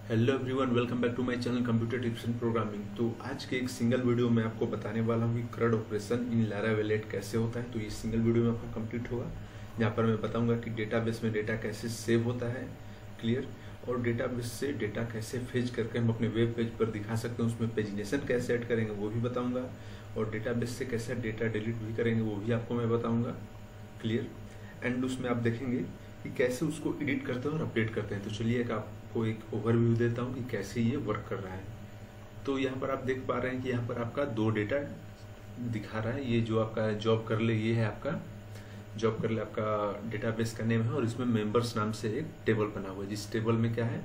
Hello everyone, welcome back to my channel computer tips and programming. तो आज के एक सिंगल वीडियो में आपको बताने वाला हूँ कि CRUD ऑपरेशन इन Laravel कैसे होता है। तो ये सिंगल वीडियो में आपका कंप्लीट होगा, जहाँ पर मैं बताऊंगा कि डेटाबेस में डेटा कैसे सेव होता है, क्लियर, और डेटाबेस से डेटा कैसे फेच करके हम अपने वेब पेज पर दिखा सकते हैं, उसमें पेजिनेशन कैसे ऐड करेंगे वो भी बताऊँगा, और डेटाबेस से कैसे डेटा डिलीट भी करेंगे वो भी आपको मैं बताऊँगा, क्लियर। एंड उसमें आप देखेंगे कि कैसे उसको एडिट करते हैं और अपडेट करते हैं। तो चलिए आपको एक ओवरव्यू देता हूँ कि कैसे ये वर्क कर रहा है। तो यहाँ पर आप देख पा रहे हैं कि यहाँ पर आपका दो डेटा दिखा रहा है। ये जो आपका जॉब कर ले, ये है आपका जॉब कर ले, आपका डेटाबेस का नेम है, और इसमें मेंबर्स नाम से एक टेबल बना हुआ है, जिस टेबल में क्या है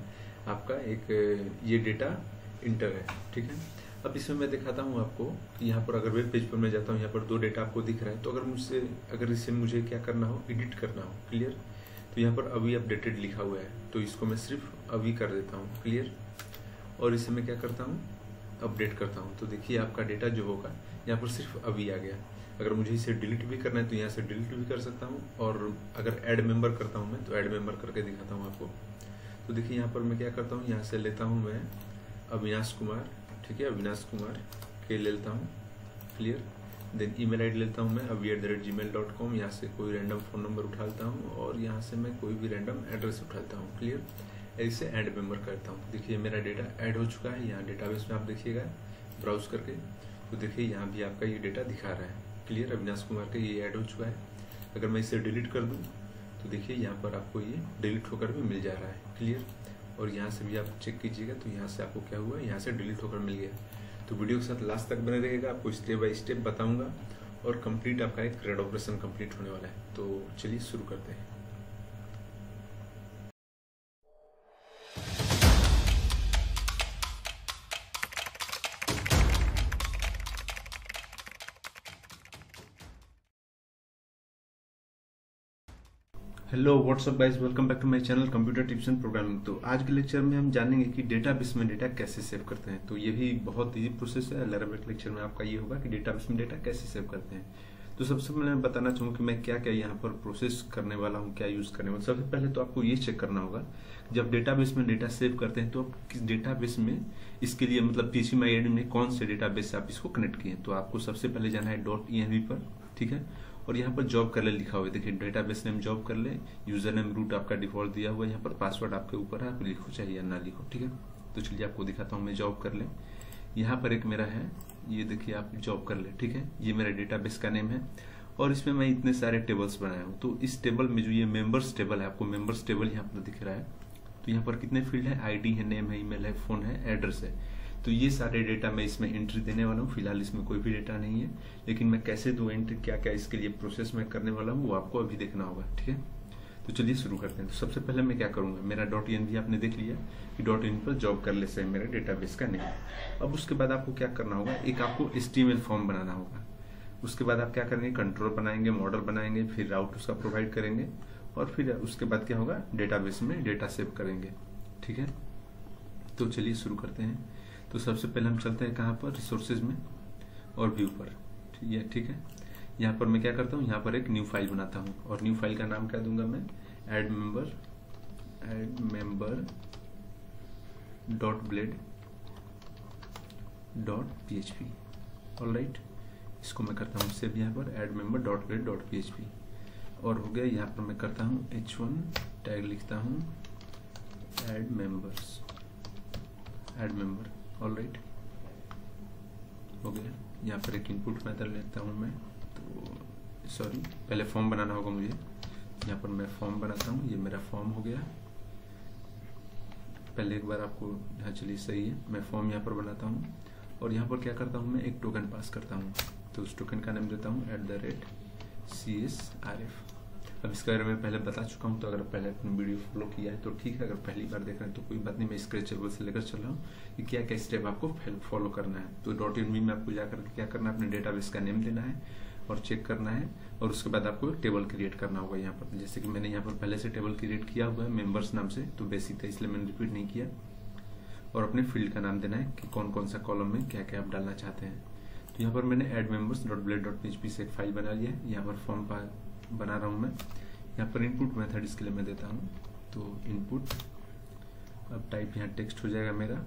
आपका एक ये डेटा इंटर है, ठीक है। अब इसमें मैं दिखाता हूँ आपको कि यहाँ पर अगर वेब पेज पर मैं जाता हूँ, यहाँ पर दो डेटा आपको दिख रहा है। तो अगर इसे मुझे क्या करना हो, एडिट करना हो, क्लियर, तो यहाँ पर अभी अपडेटेड लिखा हुआ है, तो इसको मैं सिर्फ अभी कर देता हूँ, क्लियर, और इसे मैं क्या करता हूँ, अपडेट करता हूँ। तो देखिए आपका डेटा जो होगा यहाँ पर सिर्फ अभी आ गया। अगर मुझे इसे डिलीट भी करना है तो यहाँ से डिलीट भी कर सकता हूँ, और अगर ऐड मेंबर करता हूँ मैं तो ऐड मेंबर करके दिखाता हूँ आपको। तो देखिए यहाँ पर मैं क्या करता हूँ, यहाँ से लेता हूँ मैं अविनाश कुमार, ठीक है, अविनाश कुमार के लेता हूँ, क्लियर। देन ईमेल आईडी लेता हूँ मैं avi@gmail.com। यहाँ से कोई रैंडम फ़ोन नंबर उठाता हूँ, और यहाँ से मैं कोई भी रैंडम एड्रेस उठाता हूँ, क्लियर। ऐसे ऐड मेंबर करता हूँ। देखिए मेरा डेटा ऐड हो चुका है यहाँ डेटाबेस में, आप देखिएगा ब्राउज करके। तो देखिए यहाँ भी आपका ये डेटा दिखा रहा है, क्लियर, अविनाश कुमार का ये ऐड हो चुका है। अगर मैं इसे डिलीट कर दूँ तो देखिए यहाँ पर आपको ये डिलीट होकर भी मिल जा रहा है, क्लियर। और यहाँ से भी आप चेक कीजिएगा, तो यहाँ से आपको क्या हुआ, यहाँ से डिलीट होकर मिल गया। तो वीडियो के साथ लास्ट तक बने रहेगा, आपको स्टेप बाय स्टेप बताऊंगा, और कंप्लीट आपका एक CRUD ऑपरेशन कंप्लीट होने वाला है। तो चलिए शुरू करते हैं। Hello what's up guys, welcome back to my channel computer tips and programming. तो आज के लेक्चर में हम जानेंगे कि डेटाबेस में डेटा कैसे सेव करते हैं। तो ये भी बहुत इजी प्रोसेस है। Laravel लेक्चर में आपका ये होगा कि डेटाबेस में डेटा कैसे सेव करते हैं। तो सबसे पहले मैं बताना चाहूँगा कि मैं क्या क्या यहाँ पर प्रोसेस करने वाला हूँ, क्या यूज करने वाला। सबसे पहले तो आपको ये चेक करना होगा, जब डेटाबेस में डेटा सेव करते हैं तो आप किस डेटाबेस में, इसके लिए मतलब PCMyAdmin में कौन से डेटाबेस से आप इसको कनेक्ट किए। तो आपको सबसे पहले जाना है .env पर, ठीक है, और यहाँ पर जॉब कर ले लिखा हुआ है। देखिए डेटाबेस नेम जॉब कर ले, यूजर नेम रूट आपका डिफॉल्ट दिया हुआ है, यहाँ पर पासवर्ड आपके ऊपर है, आप लिखो चाहे या ना लिखो, ठीक है। तो चलिए आपको दिखाता हूँ मैं जॉब कर ले। यहाँ पर एक मेरा है, ये देखिए आप जॉब कर ले, ठीक है, ये मेरा डेटाबेस का नेम है, और इसमें मैं इतने सारे टेबल्स बनाया हूँ। तो इस टेबल में जो ये मेंबर्स टेबल है, आपको मेंबर्स टेबल यहाँ पर दिख रहा है। तो यहाँ पर कितने फील्ड है, आईडी है, नेम है, ईमेल है, फोन है, एड्रेस है। तो ये सारे डेटा मैं इसमें एंट्री देने वाला हूँ। फिलहाल इसमें कोई भी डेटा नहीं है, लेकिन मैं कैसे दूं एंट्री, क्या क्या इसके लिए प्रोसेस मैं करने वाला हूँ वो आपको अभी देखना होगा, ठीक है। तो चलिए शुरू करते हैं। तो सबसे पहले मैं क्या करूंगा, मेरा .env आपने देख लिया कि .env पर जॉब कर ले से मेरा डेटाबेस का नेम। अब उसके बाद आपको क्या करना होगा, एक आपको HTML फॉर्म बनाना होगा। उसके बाद आप क्या करेंगे, कंट्रोल बनाएंगे, मॉडल बनाएंगे, फिर राउट उसका प्रोवाइड करेंगे, और फिर उसके बाद क्या होगा, डेटाबेस में डेटा सेव करेंगे, ठीक है। तो चलिए शुरू करते हैं। तो सबसे पहले हम चलते हैं कहाँ पर, रिसोर्सेज में और व्यू पर, ठीक है। यहाँ पर मैं क्या करता हूँ, यहाँ पर एक न्यू फाइल बनाता हूँ, और न्यू फाइल का नाम क्या दूंगा मैं, एड मेंबर .blade.php। ऑलराइट, इसको मैं करता हूँ सेव यहाँ पर, एड मेंबर .blade.php, और हो गया। यहाँ पर मैं करता हूँ h1 टैग लिखता हूँ एड मेंबर, ऑलराइट, हो गया। यहाँ पर एक इनपुट मेथड लेता हूँ मैं, तो सॉरी पहले फॉर्म बनाना होगा मुझे। यहाँ पर मैं फॉर्म बनाता हूँ, ये मेरा फॉर्म हो गया। पहले एक बार आपको, हाँ चलिए सही है, मैं फॉर्म यहाँ पर बनाता हूँ, और यहाँ पर क्या करता हूँ, मैं एक टोकन पास करता हूँ। तो उस टोकन का नाम देता हूँ @CSRF। अब इसके बारे में पहले बता चुका हूँ, तो अगर पहले अपनी वीडियो फॉलो किया है तो ठीक है, अगर पहली बार देख रहे हैं तो कोई बात नहीं, मैं स्क्रैचेबल से लेकर चल रहा हूँ कि क्या क्या स्टेप आपको फॉलो करना है। तो .env में आपको जाकर क्या करना है, अपने डेटाबेस का नेम देना है और चेक करना है, और उसके बाद आपको एक टेबल क्रिएट करना होगा। यहाँ पर जैसे कि मैंने यहाँ पर पहले से टेबल क्रिएट किया हुआ है मेंबर्स नाम से, तो बेसिक था इसलिए मैंने रिपीट नहीं किया। और अपने फील्ड का नाम देना है कि कौन कौन सा कॉलम में क्या क्या आप डालना चाहते हैं। तो यहाँ पर मैंने एड मेंबर्स .blade.php से एक फाइल बना लिया है। यहाँ पर फॉर्म बना रहा हूँ मैं। यहाँ पर इनपुट मेथड इसके लिए मैं देता हूँ, तो इनपुट अब टाइप यहाँ टेक्स्ट हो जाएगा मेरा।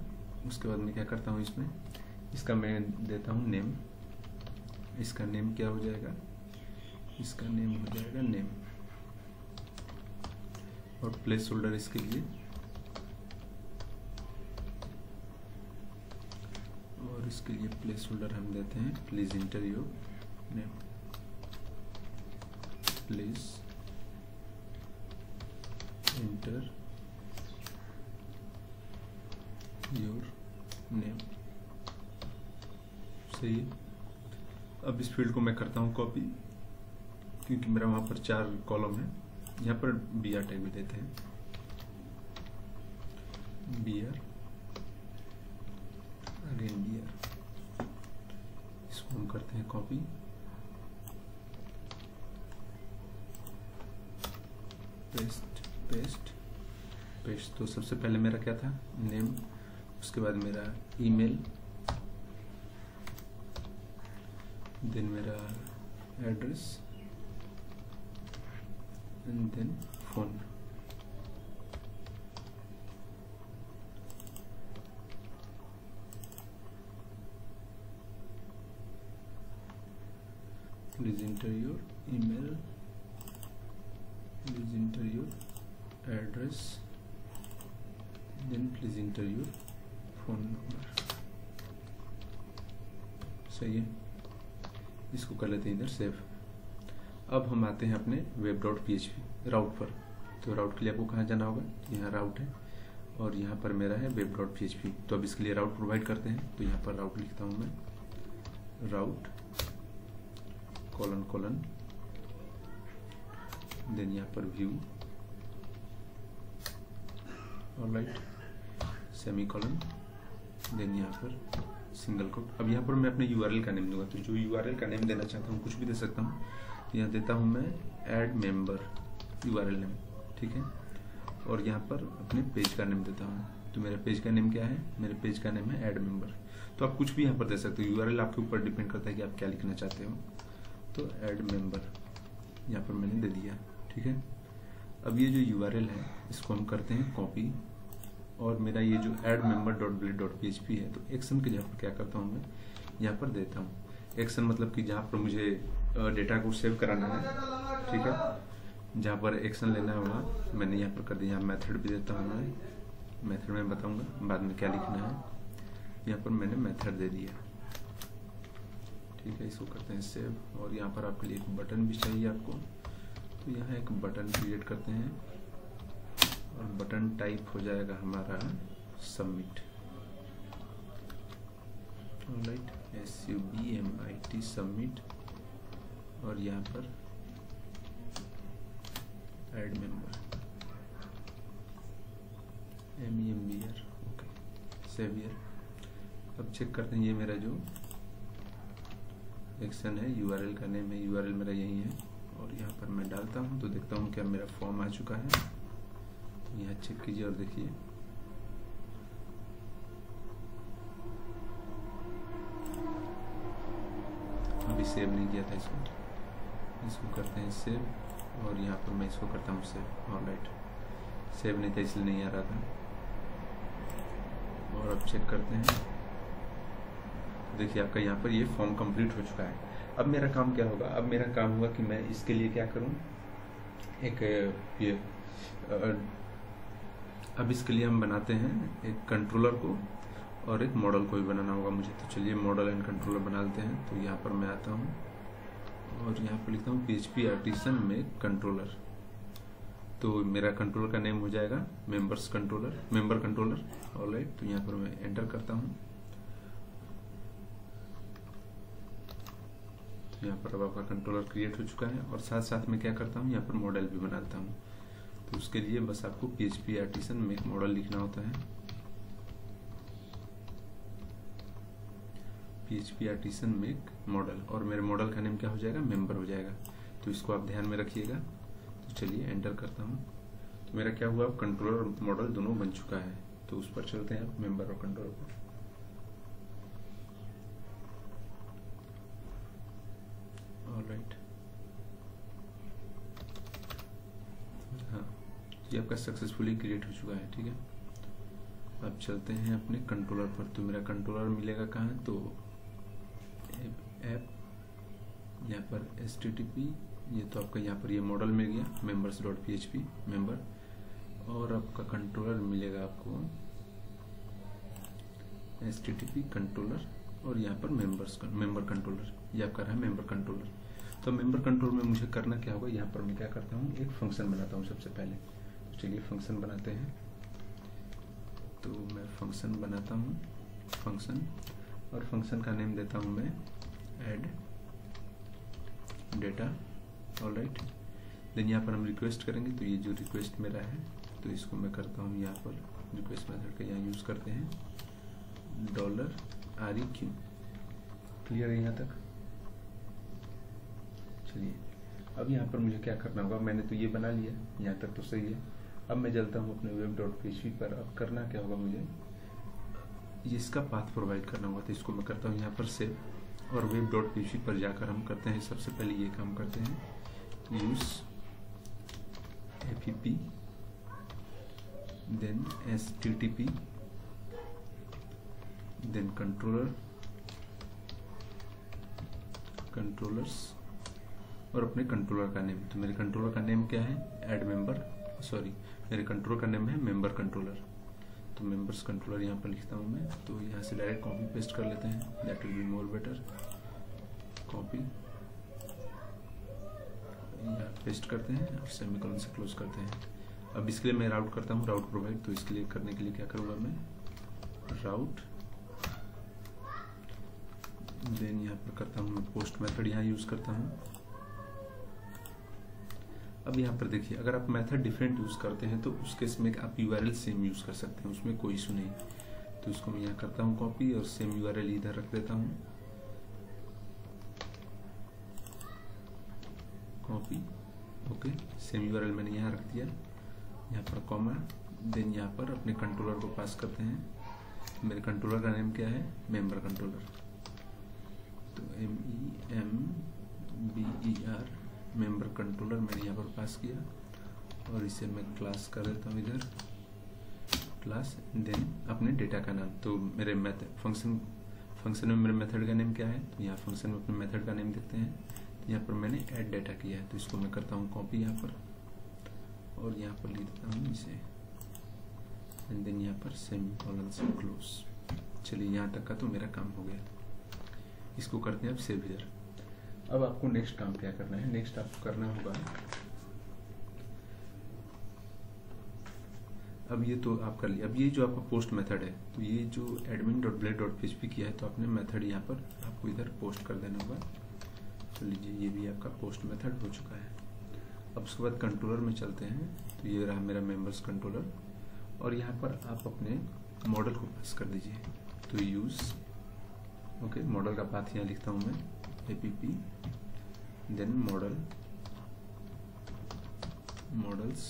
उसके बाद मैं क्या करता हूँ, इसमें इसका मैं देता हूँ नेम। इसका नेम क्या हो जाएगा, इसका नेम हो जाएगा नेम, और प्लेस होल्डर इसके लिए, और इसके लिए प्लेस होल्डर हम देते हैं please enter your name, please enter your name. सही है। अब इस फील्ड को मैं करता हूँ कॉपी, क्योंकि मेरा वहां पर 4 कॉलम है। यहाँ पर BR टैग भी देते हैं, BR अगेन BR। इसको हम करते हैं कॉपी, पेस्ट पेस्ट पेस्ट। तो सबसे पहले मेरा क्या था, नेम, उसके बाद मेरा ईमेल, देन मेरा address, and then phone. Please enter your email, please enter your address, then please enter your phone number. सही है। इसको कर लेते हैं इधर सेव। अब हम आते हैं अपने web.php राउट पर। तो राउट के लिए आपको कहाँ जाना होगा, यहाँ राउट है और यहाँ पर मेरा है web.php। तो अब इसके लिए राउट प्रोवाइड करते हैं। तो यहाँ पर राउट लिखता हूँ मैं, राउट कोलन देन यहाँ पर व्यू, ऑलराइट, सेमीकोलन, देन यहाँ पर सिंगल कोट। अब यहाँ पर मैं अपने URL का नेम दूंगा। तो जो URL का नेम देना चाहता हूँ कुछ भी दे सकता हूँ। यहाँ देता हूँ मैं ऐड मेंबर URL नेम, ठीक है। और यहाँ पर अपने पेज का नेम देता हूँ। तो मेरे पेज का नेम क्या है, मेरे पेज का नेम है ऐड मेंबर। तो आप कुछ भी यहाँ पर दे सकते हो, URL आपके ऊपर डिपेंड करता है कि आप क्या लिखना चाहते हो। तो ऐड मेंबर यहाँ पर मैंने दे दिया, ठीक है। अब ये जो URL है इसको हम करते हैं कॉपी, और मेरा ये जो add member.blade.php है, तो एक्शन के जगह पर क्या करता हूँ मैं, यहाँ पर देता हूँ एक्शन, मतलब कि जहाँ पर मुझे डेटा को सेव कराना है, ठीक है, जहाँ पर एक्शन लेना होगा मैंने यहाँ पर कर दिया। यहाँ मेथड भी देता हूँ मैं, मेथड में बताऊँगा बाद में क्या लिखना है। यहाँ पर मैंने मेथड दे दिया, ठीक है। इसको करते हैं सेव। और यहाँ पर आपके लिए एक बटन भी चाहिए आपको, तो यहाँ एक बटन क्रिएट करते हैं और बटन टाइप हो जाएगा हमारा सबमिट, ऑलराइट, SUBMIT सबमिट। और यहाँ पर add member MEMBR, okay, save here. अब चेक करते हैं, ये मेरा जो एक्शन है URL का नेम है, URL मेरा यही है। और यहाँ पर मैं डालता हूँ तो देखता हूँ क्या मेरा फॉर्म आ चुका है। तो यहाँ चेक कीजिए और देखिए, अभी सेव नहीं किया था इसको करते हैं सेव। और यहाँ पर मैं इसको करता हूँ सेव, ऑलराइट। सेव नहीं था इसलिए नहीं आ रहा था। और अब चेक करते हैं, देखिए आपका यहाँ पर ये फॉर्म कंप्लीट हो चुका है। अब मेरा काम क्या होगा, अब मेरा काम होगा कि मैं इसके लिए क्या करूँ, एक ये अब इसके लिए हम बनाते हैं एक कंट्रोलर को और एक मॉडल को भी बनाना होगा मुझे। तो चलिए मॉडल एंड कंट्रोलर बना लेते हैं। तो यहाँ पर मैं आता हूँ और यहाँ पर लिखता हूँ PHP आर्टिसन में कंट्रोलर। तो मेरा कंट्रोलर का नेम हो जाएगा मेंबर कंट्रोलर, ऑलराइट। तो यहाँ पर मैं एंटर करता हूँ। तो यहाँ पर अब आपका कंट्रोलर क्रिएट हो चुका है। और साथ साथ में क्या करता हूँ, यहाँ पर मॉडल भी बनाता हूँ। तो उसके लिए बस आपको PHP आर्टिसन में एक मॉडल लिखना होता है, PHP आर्टिसन में एक मॉडल, और मेरे मॉडल का नेम क्या हो जाएगा, मेंबर हो जाएगा। तो इसको आप ध्यान में रखिएगा। तो चलिए एंटर करता हूँ। तो मेरा क्या हुआ, कंट्रोलर और मॉडल दोनों बन चुका है। तो उस पर चलते हैं आप मेंबर और कंट्रोलर पर। ऑलराइट, हाँ, ये आपका सक्सेसफुली क्रिएट हो चुका है, ठीक है। अब चलते हैं अपने कंट्रोलर पर। तो मेरा कंट्रोलर मिलेगा कहाँ, तो ऐप यहाँ पर HTTP, ये तो आपका यहाँ पर ये मॉडल मिल गया members.php मेंबर, और आपका कंट्रोलर मिलेगा आपको HTTP कंट्रोलर, और यहाँ पर मेंबर कंट्रोलर, ये आपका रहा मेंबर कंट्रोलर। तो मेंबर कंट्रोल में मुझे करना क्या होगा, यहाँ पर मैं क्या करता हूँ, एक फंक्शन बनाता हूँ सबसे पहले। तो चलिए फंक्शन बनाते हैं। तो मैं फंक्शन बनाता हूँ फंक्शन, और फंक्शन का नेम देता हूँ मैं ऐड डेटा। ऑलराइट, देन यहाँ पर हम रिक्वेस्ट करेंगे। तो ये जो रिक्वेस्ट मेरा है, तो इसको मैं करता हूँ यहाँ पर रिक्वेस्ट मेथड का यहाँ यूज़ करते हैं $REQ। क्लियर है यहाँ तक? चलिए अब यहाँ पर मुझे क्या करना होगा, मैंने तो ये बना लिया, यहाँ तक तो सही है। अब मैं चलता हूँ अपने web.php पर। अब करना क्या होगा, मुझे इसका पाथ प्रोवाइड करना होगा। तो इसको मैं करता हूँ यहाँ पर सेव, और web.php पर जाकर हम करते हैं सबसे पहले ये काम करते हैं, use app then HTTP then controllers और अपने कंट्रोलर का नेम। तो मेरे कंट्रोलर का नेम क्या है, ऐड मेंबर, सॉरी मेरे कंट्रोलर का नेम है मेंबर कंट्रोलर। तो मेंबर्स कंट्रोलर यहाँ पर लिखता हूँ मैं। तो यहाँ से डायरेक्ट कॉपी पेस्ट कर लेते हैं, that will be more better. Copy यहाँ पेस्ट करते हैं और सेमीकोलन से क्लोज करते हैं। अब इसके लिए मैं राउट करता हूँ, राउट प्रोवाइड। तो इसके लिए करने के लिए क्या करूँगा मैं, राउट, देन यहाँ पर करता हूँ मैं पोस्ट मेथड यहाँ यूज़ करता हूँ। अब यहाँ पर देखिए, अगर आप मेथड डिफरेंट यूज़ करते हैं तो उस केस में आप URL सेम यूज़ कर सकते हैं, उसमें कोई इशू नहीं। तो इसको मैं यहाँ करता हूँ कॉपी, और सेम URL इधर रख देता हूँ, कॉपी। ओके, सेम URL मैंने यहाँ रख दिया, यहाँ पर कॉमा, देन यहाँ पर अपने कंट्रोलर को पास करते हैं। मेरे कंट्रोलर का नेम क्या है, मेंबर कंट्रोलर। तो MEMBER मेंबर कंट्रोलर मैंने यहाँ पर पास किया, और इसे मैं क्लास कर देता हूँ इधर, क्लास, देन अपने डेटा का नाम। तो मेरे फंक्शन में मेरे मेथड का नेम क्या है, तो यहाँ फंक्शन में अपने मेथड का नेम देखते हैं। तो यहाँ पर मैंने ऐड डेटा किया है, तो इसको मैं करता हूँ कॉपी यहाँ पर, और यहाँ पर लिख देता हूँ इसे, एंड देन यहाँ पर सेमीकोलन से क्लोज। चलिए यहाँ तक का तो मेरा काम हो गया। इसको करते हैं अब सेव हियर। अब आपको नेक्स्ट काम क्या करना है, नेक्स्ट आपको करना होगा, अब ये तो आप कर लिया। अब ये जो आपका पोस्ट मेथड है, तो ये जो admin.blade.php किया है, तो आपने मेथड यहाँ पर आपको इधर पोस्ट कर देना होगा। तो लीजिए, ये भी आपका पोस्ट मेथड हो चुका है। अब उसके बाद कंट्रोलर में चलते हैं। तो ये रहा मेरा मेंबर्स कंट्रोलर, और यहाँ पर आप अपने मॉडल को पास कर दीजिए। तो यूज, ओके, मॉडल का पाथ यहाँ लिखता हूँ मैं, app देन मॉडल्स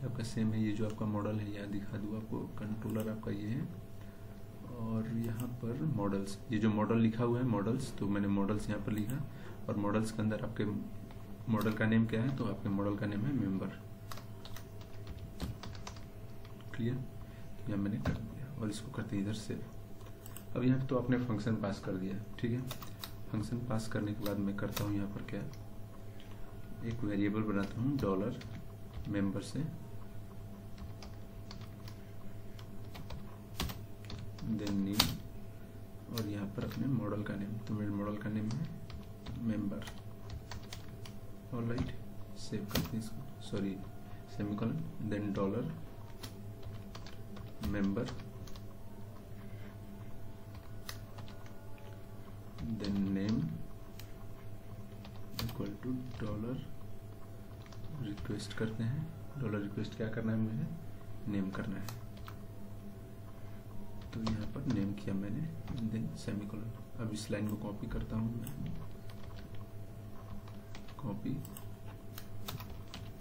आपका सेम है। ये जो आपका मॉडल है, यहाँ दिखा दूँ आपको, कंट्रोलर आपका ये है, और यहाँ पर मॉडल्स, ये जो मॉडल लिखा हुआ है मॉडल्स, तो मैंने मॉडल्स यहाँ पर लिखा, और मॉडल्स के अंदर आपके मॉडल का नेम क्या है, तो आपके मॉडल का नेम है मेंबर। क्लियर, यहाँ मैंने कर दिया, और इसको करते इधर से। अब यहाँ तो आपने फंक्शन पास कर दिया, ठीक है। फंक्शन पास करने के बाद मैं करता हूँ यहाँ पर क्या, एक वेरिएबल बनाता हूँ $मेंबर से, देन नेम, और यहाँ पर अपने मॉडल का नेम। तो मेरे मॉडल का नेम है मेंबर। ऑलराइट, सेव करते हैं इसको, sorry semicolon, then $member, then name equal to $request करते हैं। $रिक्वेस्ट क्या करना है, मुझे नेम करना है। तो यहाँ पर नेम किया मैंने, देन सेमीकोलन। अब इस लाइन को कॉपी करता हूँ मैं, copy,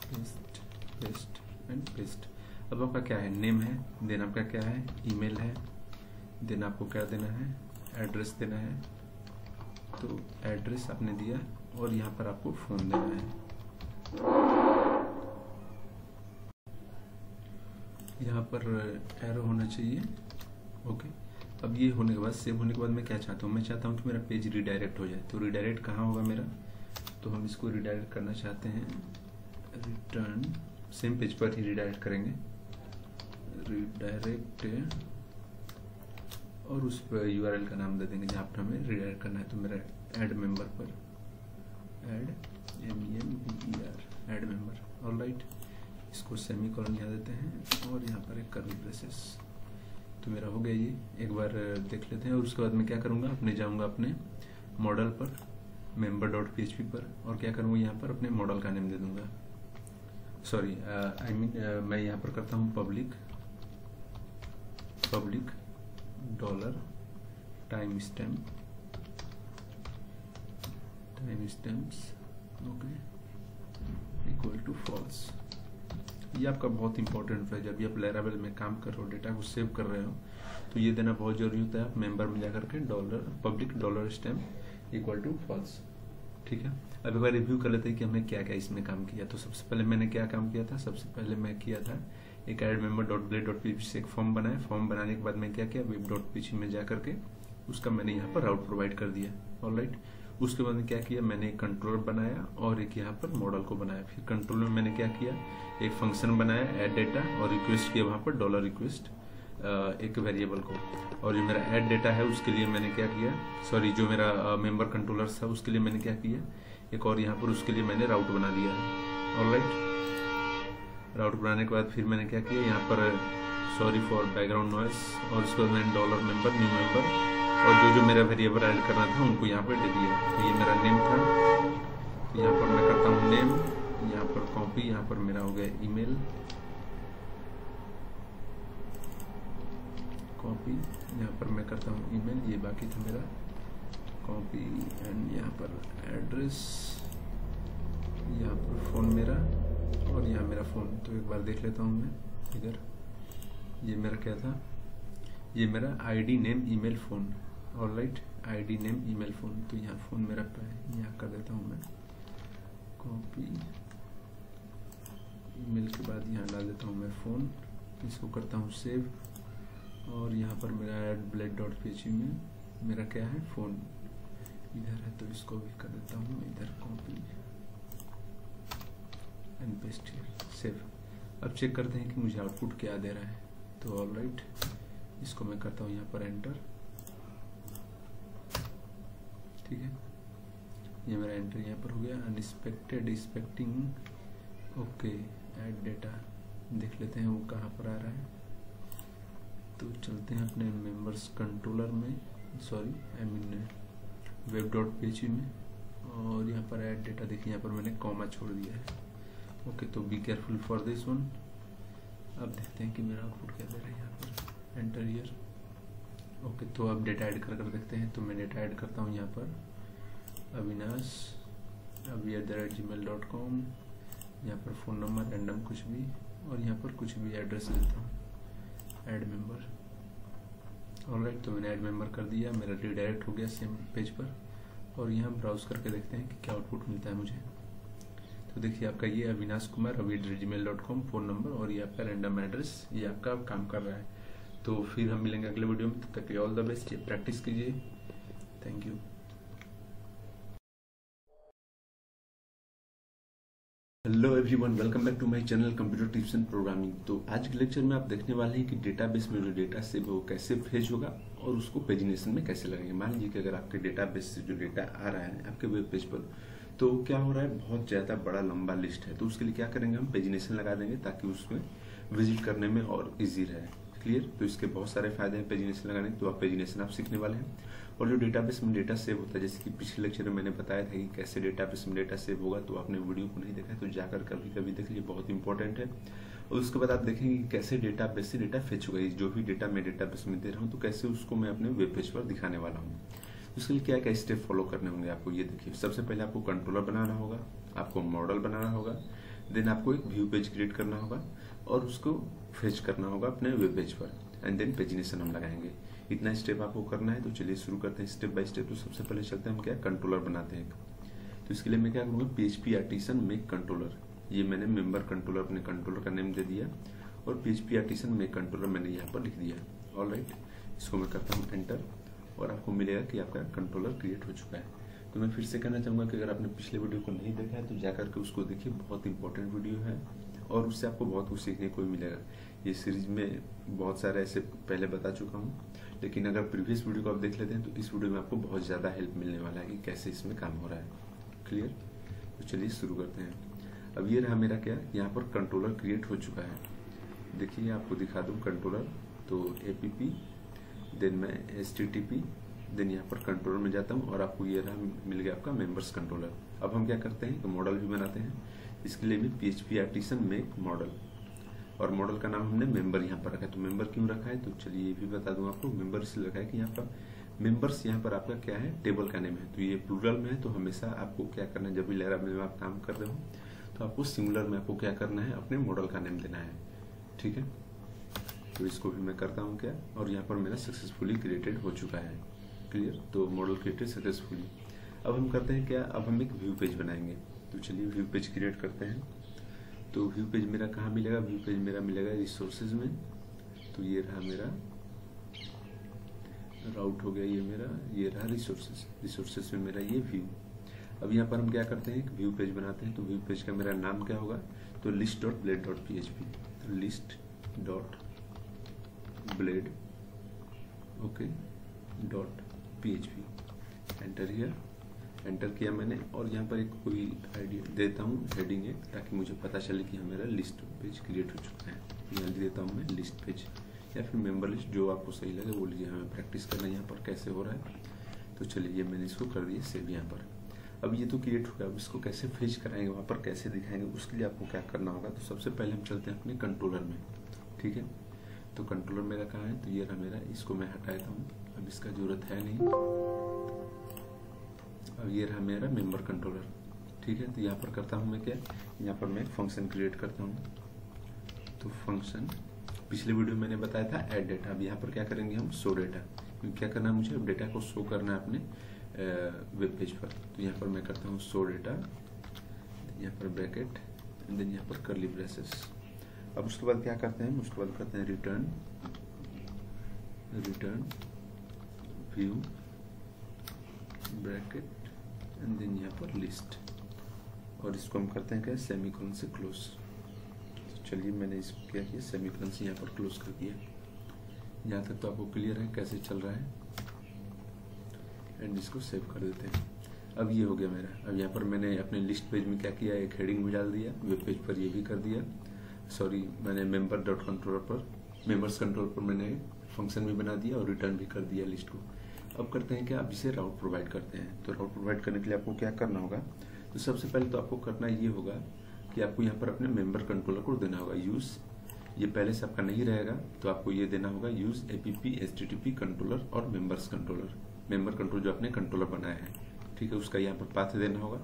paste, paste and paste. अब आपका क्या है, नेम है, देन आपका क्या है, ईमेल है, देन आपको क्या देना है, एड्रेस देना है। तो एड्रेस आपने दिया, और यहाँ पर आपको फ़ोन देना है। यहाँ पर एरो होना चाहिए। ओके, अब ये होने के बाद, सेव होने के बाद मैं क्या चाहता हूँ, मैं चाहता हूँ कि मेरा पेज रिडायरेक्ट हो जाए। तो रिडायरेक्ट कहाँ होगा मेरा, तो हम इसको रिडायरेक्ट करना चाहते हैं रिटर्न, सेम पेज पर ही रिडायरेक्ट करेंगे, रिडायरेक्ट, और उस पर यूआरएल का नाम दे देंगे जहाँ पर हमें रिडायरेक्ट करना है। तो मेरा ऐड मेंबर पर, add MEMBER, add member, alright. इसको सेमीकोलन यहाँ देते हैं और यहाँ पर एक कर्ली ब्रेसेस। तो मेरा हो गया ये, एक बार देख लेते हैं। और उसके बाद मैं क्या करूँगा, अपने जाऊँगा अपने मॉडल पर, member.php पर, और क्या करूँगा, यहाँ पर अपने मॉडल का नेम दे दूँगा। सॉरी, मैं यहाँ पर करता हूँ public dollar time stamps, okay, equal to false. ये आपका बहुत इंपॉर्टेंट है, जब भी आप लैरावेल में काम कर रहे हो, डेटा को सेव कर रहे हो, तो ये देना बहुत जरूरी होता है। आप मेंबर में जाकर के public dollar stamp equal to false, ठीक है। अब एक बार रिव्यू कर लेते हैं कि हमने क्या क्या इसमें काम किया। तो सबसे पहले मैंने क्या काम किया था, सबसे पहले मैं किया था एक ऐड member.blade.php से एक फॉर्म बनाया। फॉर्म बनाने के बाद मैं क्या किया, web.php में जाकर के उसका मैंने यहाँ पर राउट प्रोवाइड कर दिया, ऑलराइट। उसके बाद में क्या किया, मैंने एक कंट्रोलर बनाया और एक यहाँ पर मॉडल को बनाया। फिर कंट्रोलर में मैंने क्या किया, एक फंक्शन बनाया ऐड डेटा, और रिक्वेस्ट किया वहाँ पर डॉलर रिक्वेस्ट एक वेरिएबल को। और जो मेरा ऐड डेटा है उसके लिए मैंने क्या किया, सॉरी, जो मेरा मेंबर कंट्रोलर था उसके लिए मैंने क्या किया, एक और यहाँ पर उसके लिए मैंने राउट बना दिया है, ऑलराइट। राउट बनाने के बाद फिर मैंने क्या किया, यहाँ पर सॉरी फॉर बैकग्राउंड नॉइस, और उसके बाद मैंने डॉलर मेंबर, न्यू मेंबर, और जो मेरा वेरिएबल ऐड करना था उनको यहाँ पर दे दिया। तो ये मेरा नेम था, तो यहाँ पर मैं करता हूँ नेम, यहाँ पर कॉपी, यहाँ पर मेरा हो गया ईमेल, कॉपी, यहाँ पर मैं करता हूँ ईमेल, ये बाकी था मेरा कॉपी, एंड यहाँ पर एड्रेस, यहाँ पर फ़ोन मेरा, और यहाँ मेरा फ़ोन। तो एक बार देख लेता हूँ मैं इधर, ये मेरा क्या था, ये मेरा ID name email phone, alright, ID name email phone. तो यहाँ फ़ोन मेरा यहाँ कर देता हूँ मैं कॉपी, ईमेल के बाद यहाँ डाल देता हूँ मैं फ़ोन, इसको करता हूँ सेव, और यहाँ पर मेरा blade.php में मेरा क्या है, फ़ोन इधर है, तो इसको भी कर देता हूँ इधर copy and paste here, save. अब चेक करते हैं कि मुझे आउटपुट क्या दे रहा है। तो ऑलराइट, इसको मैं करता हूँ यहाँ पर एंटर, ठीक है, ये मेरा एंटर यहाँ पर हो गया। Unexpected expecting, okay, add data देख लेते हैं वो कहाँ पर आ रहा है। तो चलते हैं अपने मेंबर्स कंट्रोलर में, सॉरी आई मीन web.php में, और यहाँ पर ऐड डेटा देखिए, यहाँ पर मैंने कॉमा छोड़ दिया है। ओके, तो be careful for this one. अब देखते हैं कि मेरा आउटपुट क्या दे रहा है, यहाँ पर एंटर हियर। ओके, तो अब डेटा ऐड कर देखते हैं। तो मैं डेटा ऐड करता हूँ यहाँ पर अविनाश @gmail.com, यहाँ पर फ़ोन नंबर रैंडम कुछ भी, और यहाँ पर कुछ भी एड्रेस देता हूँ, ऐड मेंबर, ऑलराइट। तो मैंने ऐड मेंबर कर दिया, मेरा रिडायरेक्ट हो गया सेम पेज पर। और यहाँ ब्राउज करके देखते हैं कि क्या आउटपुट मिलता है मुझे। तो देखिए आपका ये Avinash Kumar @gmail.com phone number, और ये आपका रैंडम एड्रेस, ये आपका काम कर रहा है। तो फिर हम मिलेंगे अगले वीडियो में, तब तक ऑल द बेस्ट, ये प्रैक्टिस कीजिए। Thank you. Hello everyone, welcome back to my channel computer tips and programming. तो आज के लेक्चर में आप देखने वाले हैं कि डेटाबेस में जो डेटा सेव है वो कैसे फेच होगा और उसको पेजिनेशन में कैसे लगाएंगे। मान लीजिए कि अगर आपके डेटाबेस से जो डेटा आ रहा है आपके वेब पेज पर, तो क्या हो रहा है, बहुत ज़्यादा बड़ा लंबा लिस्ट है। तो उसके लिए क्या करेंगे, हम पेजिनेशन लगा देंगे ताकि उसमें विजिट करने में और ईजी रहे। क्लियर। तो इसके बहुत सारे फायदे हैं पेजिनेशन लगाने के, तो आप पेजिनेशन आप सीखने वाले हैं। और जो डेटाबेस में डेटा सेव होता है, जैसे कि पिछले लेक्चर में मैंने बताया था कि कैसे डेटाबेस में डेटा सेव होगा, तो आपने वीडियो को नहीं देखा है तो जाकर कभी कभी देख लीजिए, बहुत इंपॉर्टेंट है। और उसके बाद आप देखेंगे कि कैसे डेटाबेस से डेटा फेच होगा, जो भी डेटा मैं डेटाबेस में दे रहा हूँ तो कैसे उसको मैं अपने वेब पेज पर दिखाने वाला हूँ। उसके लिए क्या क्या स्टेप फॉलो करने होंगे आपको, ये देखिए। सबसे पहले आपको कंट्रोलर बनाना होगा, आपको मॉडल बनाना होगा, देन आपको एक व्यू पेज क्रिएट करना होगा और उसको फेच करना होगा अपने वेब पेज पर, एंड देन पेजिनेशन हम लगाएंगे। इतना स्टेप आपको करना है। तो चलिए शुरू करते हैं स्टेप बाय स्टेप। तो सबसे पहले चलते हैं हम क्या कंट्रोलर बनाते हैं। तो इसके लिए मैं क्या करूँगा, PHP आर्टिसन मेक कंट्रोलर, ये मैंने मेंबर कंट्रोलर अपने कंट्रोलर का नेम दे दिया। और PHP आर्टिसन मेक कंट्रोलर मैंने यहाँ पर लिख दिया। ऑल राइट, इसको मैं करता हूँ एंटर और आपको मिलेगा कि आपका कंट्रोलर क्रिएट हो चुका है। तो मैं फिर से कहना चाहूँगा कि अगर आपने पिछले वीडियो को नहीं देखा है तो जाकर के उसको देखिए, बहुत इंपॉर्टेंट वीडियो है और उससे आपको बहुत कुछ सीखने को मिलेगा। ये सीरीज में बहुत सारे ऐसे पहले बता चुका हूँ, लेकिन अगर प्रीवियस वीडियो को आप देख लेते हैं तो इस वीडियो में आपको बहुत ज़्यादा हेल्प मिलने वाला है कि कैसे इसमें काम हो रहा है। क्लियर? तो चलिए शुरू करते हैं। अब ये रहा मेरा क्या, यहाँ पर कंट्रोलर क्रिएट हो चुका है। देखिए आपको दिखा दूँ कंट्रोलर, तो APP देन मैं HTTP देन यहाँ पर कंट्रोलर में जाता हूँ और आपको ये रहा मिल गया आपका मेंबर्स कंट्रोलर। अब हम क्या करते हैं, तो मॉडल भी बनाते हैं। इसके लिए भी PHP आर्टिसन मेक मॉडल, और मॉडल का नाम हमने मेंबर यहाँ पर रखा है। तो मेंबर क्यों रखा है, तो चलिए ये भी बता दूं आपको। मेंबर इसलिए रखा है कि यहाँ पर मेंबर्स यहाँ पर आपका क्या है, टेबल का नेम है। तो ये प्लूरल में है, तो हमेशा आपको क्या करना है, जब भी लैरावेल में आप काम कर रहे हो तो आपको सिंगुलर में आपको क्या करना है, अपने मॉडल का नेम देना है। ठीक है, तो इसको भी मैं करता हूँ क्या, और यहाँ पर मेरा सक्सेसफुली क्रिएटेड हो चुका है। क्लियर? तो मॉडल क्रिएटेड सक्सेसफुली। अब हम करते हैं क्या, अब हम एक व्यू पेज बनाएंगे। तो चलिए व्यू पेज क्रिएट करते हैं। तो व्यू पेज मेरा कहाँ मिलेगा, व्यू पेज मेरा मिलेगा रिसोर्सेज में। तो ये रहा मेरा राउट हो गया, ये मेरा ये रहा रिसोर्सेज में मेरा ये व्यू। अब यहाँ पर हम क्या करते हैं, एक व्यू पेज बनाते हैं। तो व्यू पेज का मेरा नाम क्या होगा, तो list.blade.php। तो list.blade ओके .php। एंटर किया, एंटर किया मैंने, और यहाँ पर एक कोई आइडिया देता हूँ, हेडिंग है, ताकि मुझे पता चले कि मेरा लिस्ट पेज क्रिएट हो चुका है। यहाँ लिख देता हूँ मैं लिस्ट पेज, या फिर मेंबर लिस्ट, जो आपको सही लगे वो लीजिए। हमें प्रैक्टिस करना यहाँ पर कैसे हो रहा है। तो चलिए ये मैंने इसको कर दिया सेव यहाँ पर। अब ये तो क्रिएट हो गया, अब इसको कैसे फेच कराएंगे, वहाँ पर कैसे दिखाएंगे, उसके लिए आपको क्या करना होगा। तो सबसे पहले हम चलते हैं अपने कंट्रोलर में। ठीक है, तो कंट्रोलर मेरा कहाँ है, तो ये रहा मेरा, इसको मैं हटा देता हूँ, अब इसका जरूरत है नहीं। अब ये रहा मेरा मेंबर कंट्रोलर। ठीक है, तो यहाँ पर करता हूँ मैं क्या, यहाँ पर मैं एक फंक्शन क्रिएट करता हूँ। तो फंक्शन पिछले वीडियो मैंने बताया था ऐड डेटा। अब यहाँ पर क्या करेंगे हम, शो डेटा। क्योंकि क्या करना है मुझे, डेटा को शो करना है अपने वेब पेज पर। तो यहाँ पर मैं करता हूँ शो डेटा, यहाँ पर ब्रैकेट एंड देन यहाँ पर कर्ली ब्रेसेस। अब उसके बाद क्या करते हैं, उसके बाद करते हैं return view bracket and then यहाँ पर लिस्ट, और इसको हम करते हैं क्या, सेमीकोलन से क्लोज। तो चलिए मैंने इसको क्या किया, सेमीकोलन से यहाँ पर क्लोज कर दिया। यहाँ तक तो आपको क्लियर है कैसे चल रहा है, एंड इसको सेव कर देते हैं। अब ये हो गया मेरा। अब यहाँ पर मैंने अपने लिस्ट पेज में क्या किया, एक हेडिंग भी डाल दिया, वेब पेज पर ये भी कर दिया। सॉरी, मैंने मेंबर्स कंट्रोल पर मैंने फंक्शन भी बना दिया और रिटर्न भी कर दिया लिस्ट को। अब करते हैं क्या, अब इसे राउट प्रोवाइड करते हैं। तो राउट प्रोवाइड करने के लिए आपको क्या करना होगा, तो सबसे पहले तो आपको करना ये होगा कि आपको यहाँ पर अपने मेंबर कंट्रोलर को देना होगा यूज। ये पहले से आपका नहीं रहेगा, तो आपको ये देना होगा यूज APP HTTP कंट्रोलर और मेंबर्स कंट्रोलर। मेंबर कंट्रोल जो आपने कंट्रोलर बनाया है, ठीक है, उसका यहाँ पर पाथ देना होगा।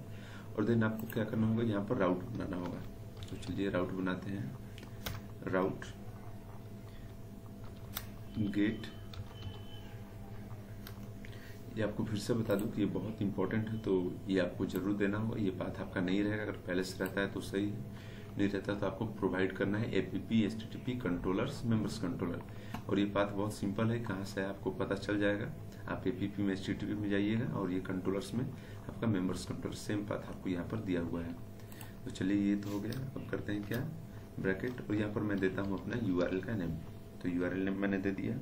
और देन आपको क्या करना होगा, यहाँ पर राउट बनाना होगा। तो चलिए राउट बनाते हैं। राउट गेट, ये आपको फिर से बता दूं कि ये बहुत इंपॉर्टेंट है, तो ये आपको जरूर देना होगा। ये पाथ आपका नहीं रहेगा, अगर पहले से रहता है तो सही है, नहीं रहता तो आपको प्रोवाइड करना है APP HTTP controllers members controller. और ये पाथ बहुत सिंपल है, कहाँ से आपको पता चल जाएगा। आप APP में HTTP में जाइएगा और ये कंट्रोलर्स में आपका मेंबर्स कंट्रोलर, सेम पाथ आपको यहाँ पर दिया हुआ है। तो चलिए ये तो हो गया। अब करते हैं क्या, ब्रैकेट, और यहाँ पर मैं देता हूँ अपना URL का नेम। तो URL नेम मैंने दे दिया।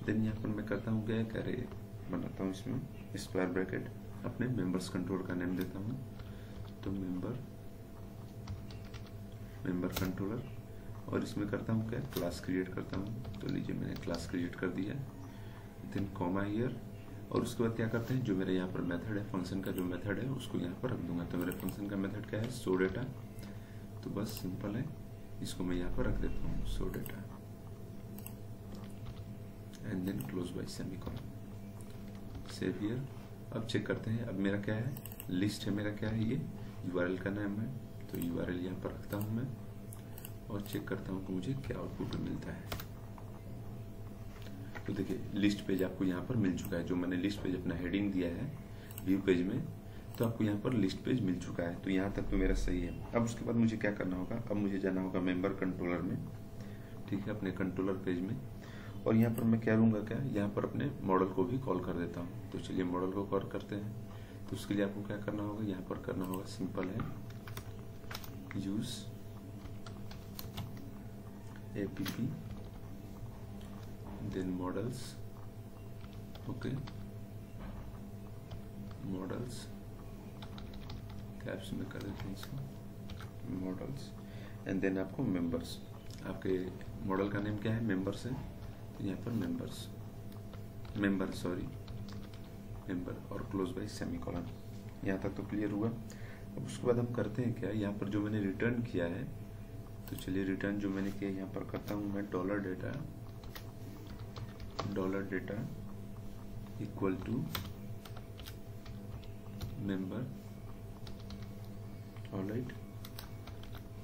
देन यहाँ पर मैं करता हूँ क्या, करे बनाता हूँ इसमें स्क्वायर ब्रैकेट, अपने मेंबर्स कंट्रोल का नेम देता हूँ। तो मेंबर कंट्रोलर, और इसमें करता हूँ क्या, क्लास क्रिएट करता हूँ। तो लीजिए मैंने क्लास क्रिएट कर दिया, देन कॉमा हियर, और उसके बाद क्या करते हैं, जो मेरे यहाँ पर मेथड है, फंक्शन का जो मेथड है उसको यहाँ पर रख दूंगा। तो मेरे फंक्शन का मेथड क्या है, शो डेटा। तो बस सिंपल है, इसको मैं यहाँ पर रख देता हूँ show data and then close by semicolon, save here. अब चेक करते हैं, अब मेरा क्या है, लिस्ट है मेरा, क्या है ये URL का नाम है। तो URL यहाँ पर रखता हूँ मैं और चेक करता हूँ कि मुझे क्या आउटपुट मिलता है। तो देखिए लिस्ट पेज आपको यहाँ पर मिल चुका है, जो मैंने लिस्ट पेज अपना हेडिंग दिया है व्यू पेज में, तो आपको यहाँ पर लिस्ट पेज मिल चुका है। तो यहाँ तक तो मेरा सही है। अब उसके बाद मुझे क्या करना होगा, अब मुझे जाना होगा मेंबर कंट्रोलर में। ठीक है, अपने कंट्रोलर पेज में। और यहाँ पर मैं क्या करूँगा, क्या यहाँ पर अपने मॉडल को भी कॉल कर देता हूँ। तो चलिए मॉडल को कॉल करते हैं। तो उसके लिए आपको क्या करना होगा, यहाँ पर करना होगा सिंपल है use APP then models, okay models caps में कर देते हैं इसको मॉडल्स, एंड देन आपको मेंबर्स, आपके मॉडल का नेम क्या है, मेंबर्स है, तो यहाँ पर मेंबर्स मेंबर और क्लोज बाय सेमीकोलन। यहाँ तक तो क्लियर हुआ। अब उसके बाद हम करते हैं क्या, यहाँ पर जो मैंने रिटर्न किया है, तो चलिए रिटर्न जो मैंने किया यहाँ पर करता हूँ मैं dollar data equal to member alright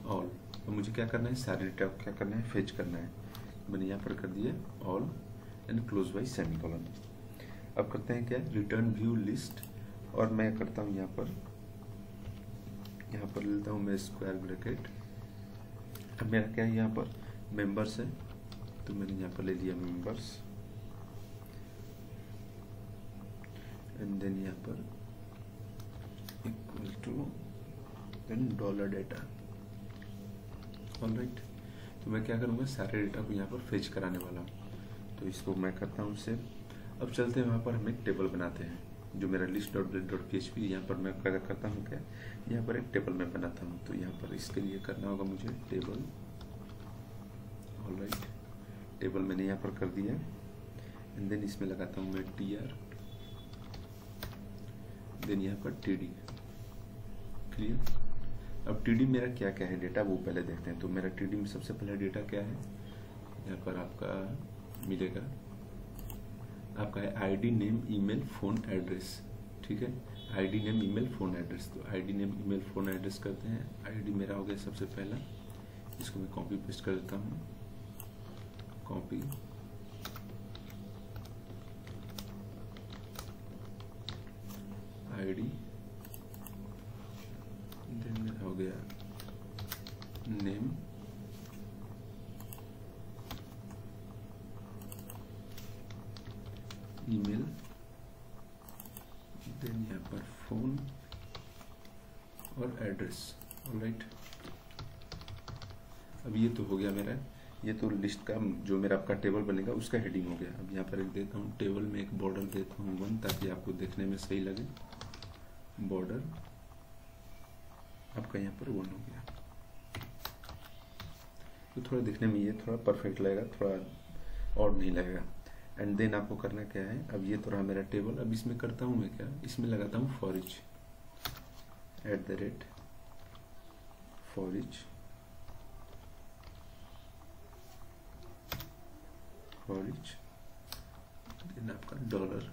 all. तो मुझे क्या करना है, सारे डेटा क्या करना है, फेच करना है। मैंने यहाँ पर कर दिया all and close by semicolon. अब करते हैं क्या, रिटर्न व्यू लिस्ट, और मैं करता हूँ यहाँ पर लेता हूँ मैं स्क्वायर ब्रैकेट। अब मेरा क्या है, यहाँ पर मेंबर्स है, तो मैंने यहाँ पर ले लिया मेंबर्स, एंड देन यहाँ पर equal to then dollar data alright. तो मैं क्या करूँगा, सारे डेटा को यहाँ पर फेच कराने वाला हूँ। तो इसको मैं करता हूँ सेव। अब चलते हैं वहाँ पर हम एक टेबल बनाते हैं, जो मेरा list.php यहाँ पर मैं क्या करता हूँ, क्या यहाँ पर एक टेबल में बनाता हूँ। तो यहाँ पर इसके लिए करना होगा मुझे टेबल ऑलराइट, टेबल मैंने यहाँ पर कर दिया, एंड देन इसमें लगाता हूँ मैं tr, देन यहाँ पर td, क्लियर। अब td मेरा क्या क्या है डेटा, वो पहले देखते हैं। तो मेरा td में सबसे पहले डेटा क्या है, यहाँ पर आपका मिलेगा, आपका है ID name email phone address, ठीक है, ID name email phone address. तो ID name email phone address करते हैं। आईडी मेरा हो गया सबसे पहला, इसको मैं कॉपी पेस्ट कर देता हूँ, कॉपी आईडी, देन मेरा हो गया नेम, ईमेल, देन यहाँ पर फोन और एड्रेस ऑलराइट। अब ये तो हो गया मेरा, ये तो लिस्ट का जो मेरा आपका टेबल बनेगा उसका हेडिंग हो गया। अब यहाँ पर एक देता हूँ टेबल में एक बॉर्डर देता हूँ 1, ताकि आपको देखने में सही लगे। बॉर्डर आपका यहाँ पर 1 हो गया, तो थोड़ा दिखने में ये थोड़ा परफेक्ट लगेगा, थोड़ा और नहीं लगेगा। एंड देन आपको करना क्या है, अब ये तो रहा मेरा टेबल। अब इसमें करता हूँ मैं क्या, इसमें लगाता हूँ फॉर ईच देन आपका dollar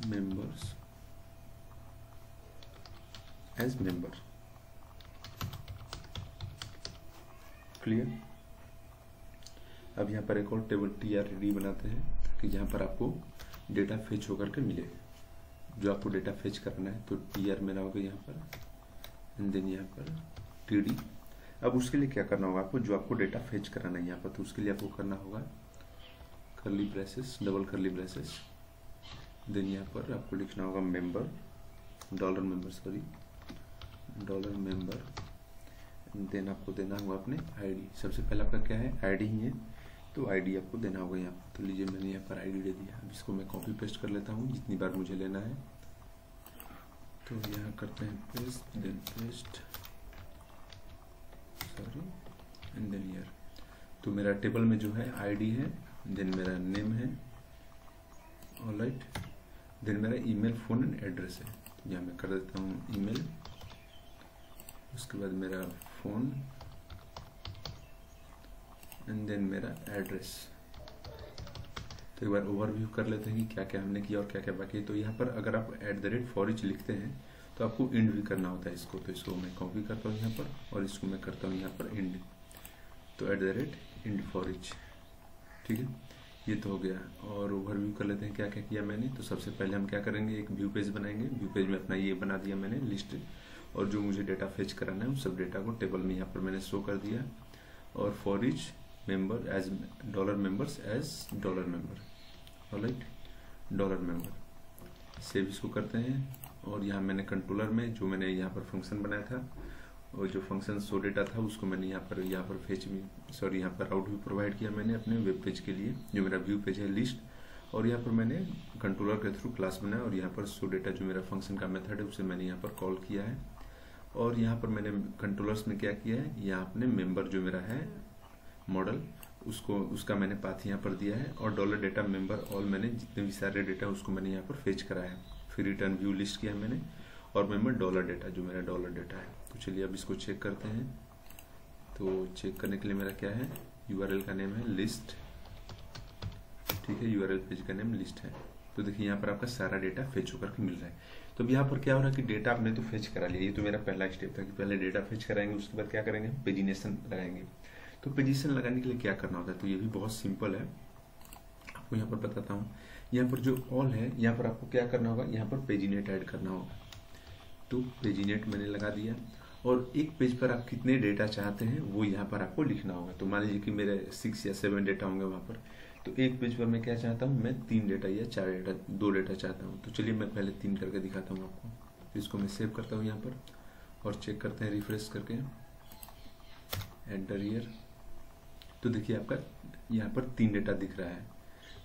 members as member, clear. अब यहाँ पर एक और टेबल TRD बनाते हैं, ताकि यहाँ पर आपको डेटा फेच होकर के मिले, जो आपको डेटा फेच करना है। तो TR मेरा होगा यहाँ पर, एंड देन यहाँ पर TD। अब उसके लिए क्या करना होगा आपको, जो आपको डेटा फेच कराना है यहाँ पर, तो उसके लिए आपको करना होगा curly braces, double curly braces, then यहाँ पर आपको लिखना होगा मेंबर, डॉलर मेंबर, देन आपको देना होगा अपने आईडी। सबसे पहले आपका क्या है, आईडी ही है, तो आईडी आपको देना होगा यहाँ पर। तो लीजिए मैंने यहाँ पर आईडी दे दिया। अब इसको मैं कॉपी पेस्ट कर लेता हूँ जितनी बार मुझे लेना है। तो यहाँ करते हैं paste, then paste, and then year. तो मेरा टेबल में जो है आईडी है, देन मेरा नेम है ऑलराइट, देन मेरा ईमेल फोन एंड एड्रेस है। तो यहाँ मैं कर देता हूँ ईमेल, उसके बाद मेरा फोन, एंड देन मेरा एड्रेस। तो एक बार ओवरव्यू कर लेते हैं कि क्या क्या हमने किया और क्या क्या बाकी है। तो यहाँ पर अगर आप @for each लिखते हैं तो आपको इंड भी करना होता है इसको। तो इसको मैं कॉपी करता हूँ यहाँ पर, और इसको मैं करता हूँ यहाँ पर इंड। तो @for each, ठीक है, ये तो हो गया। और ओवरव्यू कर लेते हैं क्या क्या किया मैंने। तो सबसे पहले हम क्या करेंगे, एक व्यू पेज बनाएंगे। व्यू पेज में अपना ये बना दिया मैंने लिस्ट, और जो मुझे डेटा फेच कराना है उस सब डेटा को टेबल में यहाँ पर मैंने शो कर दिया। और for each member as dollar members as dollar member, alright, dollar member. Save इसको करते हैं। और यहाँ मैंने कंट्रोलर में जो मैंने यहाँ पर फंक्शन बनाया था, और जो फंक्शन शो डेटा था उसको मैंने यहाँ पर फेच भी, सॉरी यहाँ पर आउट भी प्रोवाइड किया मैंने अपने वेब पेज के लिए, जो मेरा व्यू पेज है लिस्ट। और यहाँ पर मैंने कंट्रोलर के थ्रू क्लास बनाया और यहाँ पर शो डेटा जो मेरा फंक्शन का मेथड है उसे मैंने यहाँ पर कॉल किया है। और यहाँ पर मैंने कंट्रोलर्स में क्या किया है, यहाँ अपने मेंबर जो मेरा है मॉडल उसका मैंने पाथ यहाँ पर दिया है। और डॉलर डेटा मेंबर ऑल मैंने जितने भी सारे डेटा उसको मैंने यहाँ पर फेच कराया है। फिर रिटर्न व्यू लिस्ट किया मैंने और मेंबर डॉलर डेटा जो मेरा डॉलर डेटा है। तो चलिए अब इसको चेक करते हैं। तो चेक करने के लिए मेरा क्या है, यूआरएल का नेम है लिस्ट, ठीक है, यूआरएल पेज का नेम लिस्ट है। तो देखिए यहाँ पर आपका सारा डेटा फेच होकर के मिल रहा है। तो अब यहाँ पर क्या हो रहा है कि डेटा आपने तो फेच करा लिया, ये तो मेरा पहला स्टेप था कि पहले डेटा फेच कराएंगे, उसके बाद क्या करेंगे, पेजिनेशन लगाएंगे। तो पेजिनेशन लगाने के लिए क्या करना होता है, तो ये भी बहुत सिंपल है, आपको यहाँ पर बताता हूँ। यहाँ पर जो ऑल है यहाँ पर आपको क्या करना होगा, यहाँ पर पेजिनेट ऐड करना होगा। तो पेजिनेट मैंने लगा दिया और एक पेज पर आप कितने डेटा चाहते हैं वो यहाँ पर आपको लिखना होगा। तो मान लीजिए कि मेरे 6 या 7 डेटा होंगे वहाँ पर, तो एक पेज पर मैं क्या चाहता हूँ, मैं 3 डेटा या 4 डेटा, 2 डेटा चाहता हूँ। तो चलिए मैं पहले 3 करके दिखाता हूँ आपको। तो इसको मैं सेव करता हूँ यहाँ पर और चेक करते हैं रिफ्रेश करके, एंटर ईयर। तो देखिए आपका यहाँ पर 3 डेटा दिख रहा है,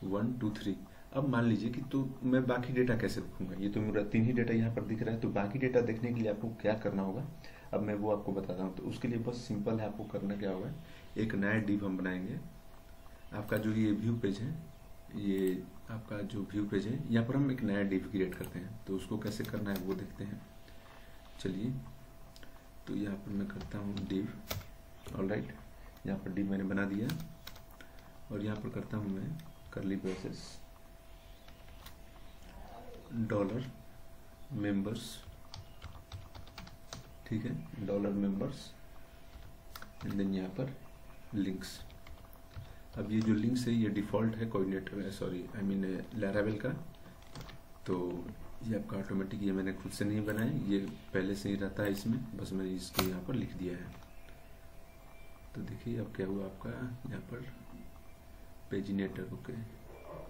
1 2 3। अब मान लीजिए कि तो मैं बाकी डेटा कैसे देखूंगा, ये तो मेरा 3 ही डेटा यहाँ पर दिख रहा है। तो बाकी डेटा देखने के लिए आपको क्या करना होगा, अब मैं वो आपको बताता हूँ। तो उसके लिए बस सिंपल है, आपको करना क्या होगा, एक नया डिव हम बनाएंगे। आपका जो ये व्यू पेज है, ये आपका जो व्यू पेज है, यहाँ पर हम एक नया डिव क्रिएट करते हैं। तो उसको कैसे करना है वो देखते हैं। चलिए तो यहाँ पर मैं करता हूँ डिव, ऑलराइट, यहाँ पर डिव मैंने बना दिया और यहाँ पर करता हूँ मैं कर्ली ब्रेसेस डॉलर मेंबर्स, ठीक है, डॉलर मेंबर्स एंड देन यहाँ पर लिंक्स। अब ये जो लिंक्स है ये डिफ़ॉल्ट है कोऑर्डिनेटर, सॉरी आई मीन लैरावेल का। तो ये आपका ऑटोमेटिक, ये मैंने खुद से नहीं बनाया, ये पहले से ही रहता है इसमें, बस मैंने इसको यहाँ पर लिख दिया है। तो देखिए अब क्या हुआ आपका यहाँ पर paginator, okay,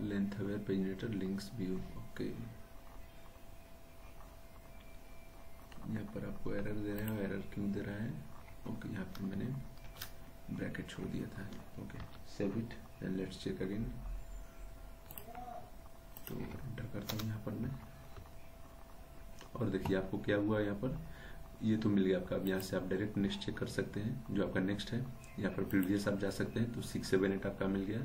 length aware paginator links view, okay. यहाँ पर आपको एरर दे रहा है, एरर क्यों दे रहा है, ओके, यहाँ पर मैंने ब्रैकेट छोड़ दिया था, okay. Save it and let's check again. तो एंटर करता हूँ यहाँ पर मैं और देखिए आपको क्या हुआ यहाँ पर, ये तो मिल गया आपका। अब यहाँ से आप डायरेक्ट नेक्स्ट चेक कर सकते हैं, जो आपका नेक्स्ट है यहाँ पर प्रीवियस आप जा सकते हैं। तो 6 7 8 आपका मिल गया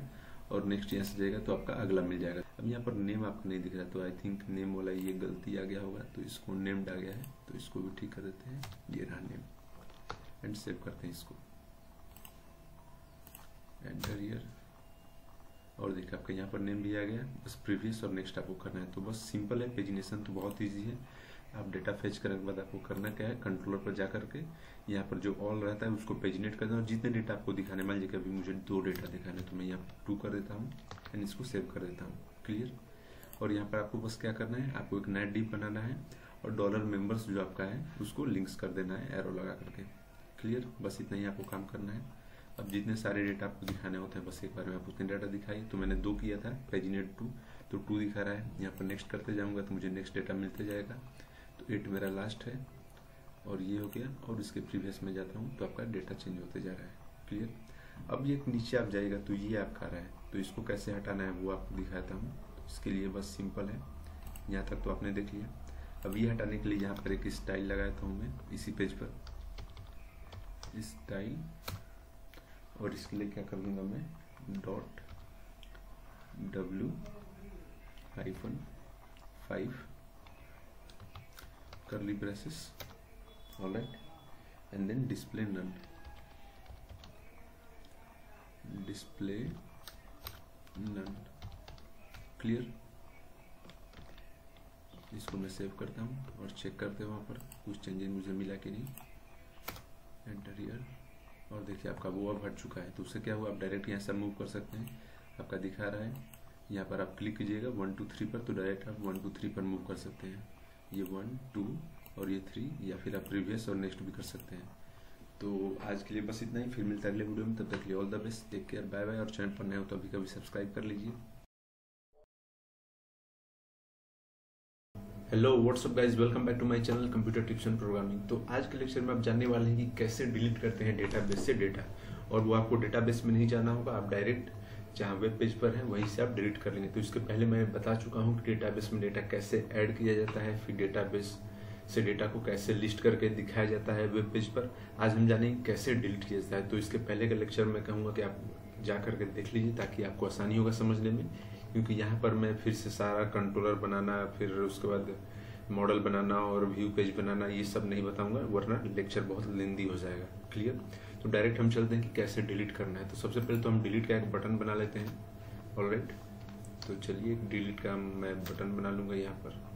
और नेक्स्ट यहाँ से जाएगा तो आपका अगला मिल जाएगा। अब यहाँ पर नेम आपको नहीं दिख रहा, तो आई थिंक नेम वाला ये गलती आ गया होगा, तो इसको नेम्ड आ गया है, तो इसको भी ठीक कर देते हैं। ये रहा नेम एंड सेव करते हैं इसको, एंटर ईयर। और देखिए आपका यहाँ पर नेम भी आ गया, बस प्रीवियस और नेक्स्ट आपको करना है। तो बस सिंपल है, पेजिनेशन तो बहुत ईजी है। आप डेटा फेच करने के बाद आपको करना क्या है, कंट्रोलर पर जा करके यहाँ पर जो ऑल रहता है उसको पेजिनेट कर देना और जितने डेटा आपको दिखाने, मान लीजिए अभी मुझे 2 डेटा दिखाना है तो मैं यहाँ 2 कर देता हूँ एंड इसको सेव कर देता हूँ, क्लियर। और यहाँ पर आपको बस क्या करना है, आपको एक नया डिव बनाना है और डॉलर मेंबर्स जो आपका है उसको लिंक्स कर देना है एरो लगा करके, क्लियर। बस इतना ही आपको काम करना है। अब जितने सारे डेटा आपको दिखाने होते हैं बस एक बार में आप उतने डाटा दिखाइए। तो मैंने 2 किया था, पेजिनेट 2, तो 2 दिखा रहा है। यहाँ पर नेक्स्ट करते जाऊँगा तो मुझे नेक्स्ट डेटा मिलते जाएगा। तो 8 मेरा लास्ट है और ये हो गया और इसके प्रीवियस में जाता हूँ तो आपका डेटा चेंज होते जा रहा है, क्लियर। अब ये नीचे आप जाएगा तो ये आपका रहा है, तो इसको कैसे हटाना है वो आपको दिखाता हूँ। तो इसके लिए बस सिंपल है, यहाँ तक तो आपने देख लिया। अब ये हटाने के लिए यहाँ पर एक स्टाइल लगाता हूँ मैं इसी पेज पर, स्टाइल, और इसके लिए क्या कर दूंगा मैं, .w-5 curly braces, alright, and then display none, clear. इसको मैं सेव करता हूँ और चेक करते हैं वहाँ पर कुछ चेंजेस मुझे मिला कि नहीं, एंटर ईयर। और देखिए आपका वो अब हट चुका है। तो उससे क्या हुआ, आप डायरेक्ट यहाँ से मूव कर सकते हैं, आपका दिखा रहा है। यहाँ पर आप क्लिक कीजिएगा 1 2 3 पर, तो डायरेक्ट आप 1 2 3 पर मूव कर सकते हैं। ये 1 2 और ये 3, या फिर आप प्रीवियस और नेक्स्ट भी कर सकते हैं। तो आज के लिए बस इतना ही, फिर मिलता है अगले वीडियो में। तब तक के लिए all the best, take care, bye bye. और चैनल पर नए हो तो अभी कभी सब्सक्राइब कर लीजिए। Hello what's up guys, welcome back to my channel computer tips and programming. तो आज के लेक्चर में आप जानने वाले हैं कि कैसे डिलीट करते हैं डेटाबेस से डेटा। और वो आपको डेटाबेस में नहीं जाना होगा, आप डायरेक्ट जहाँ वेब पेज पर है वहीं से आप डिलीट कर लेंगे। तो इसके पहले मैं बता चुका हूँ कि डेटाबेस में डेटा कैसे ऐड किया जाता है, फिर डेटाबेस से डेटा को कैसे लिस्ट करके दिखाया जाता है वेब पेज पर। आज हम जानेंगे कैसे डिलीट किया जाता है। तो इसके पहले का लेक्चर मैं कहूँगा कि आप जा करके देख लीजिए ताकि आपको आसानी होगा समझने में, क्योंकि यहाँ पर मैं फिर से सारा कंट्रोलर बनाना, फिर उसके बाद मॉडल बनाना और व्यू पेज बनाना, ये सब नहीं बताऊंगा, वरना लेक्चर बहुत लेंदी हो जाएगा। क्लियर? तो डायरेक्ट हम चलते हैं कि कैसे डिलीट करना है। तो सबसे पहले तो हम डिलीट का एक बटन बना लेते हैं। ऑलराइट, तो चलिए डिलीट का मैं बटन बना लूंगा यहाँ पर।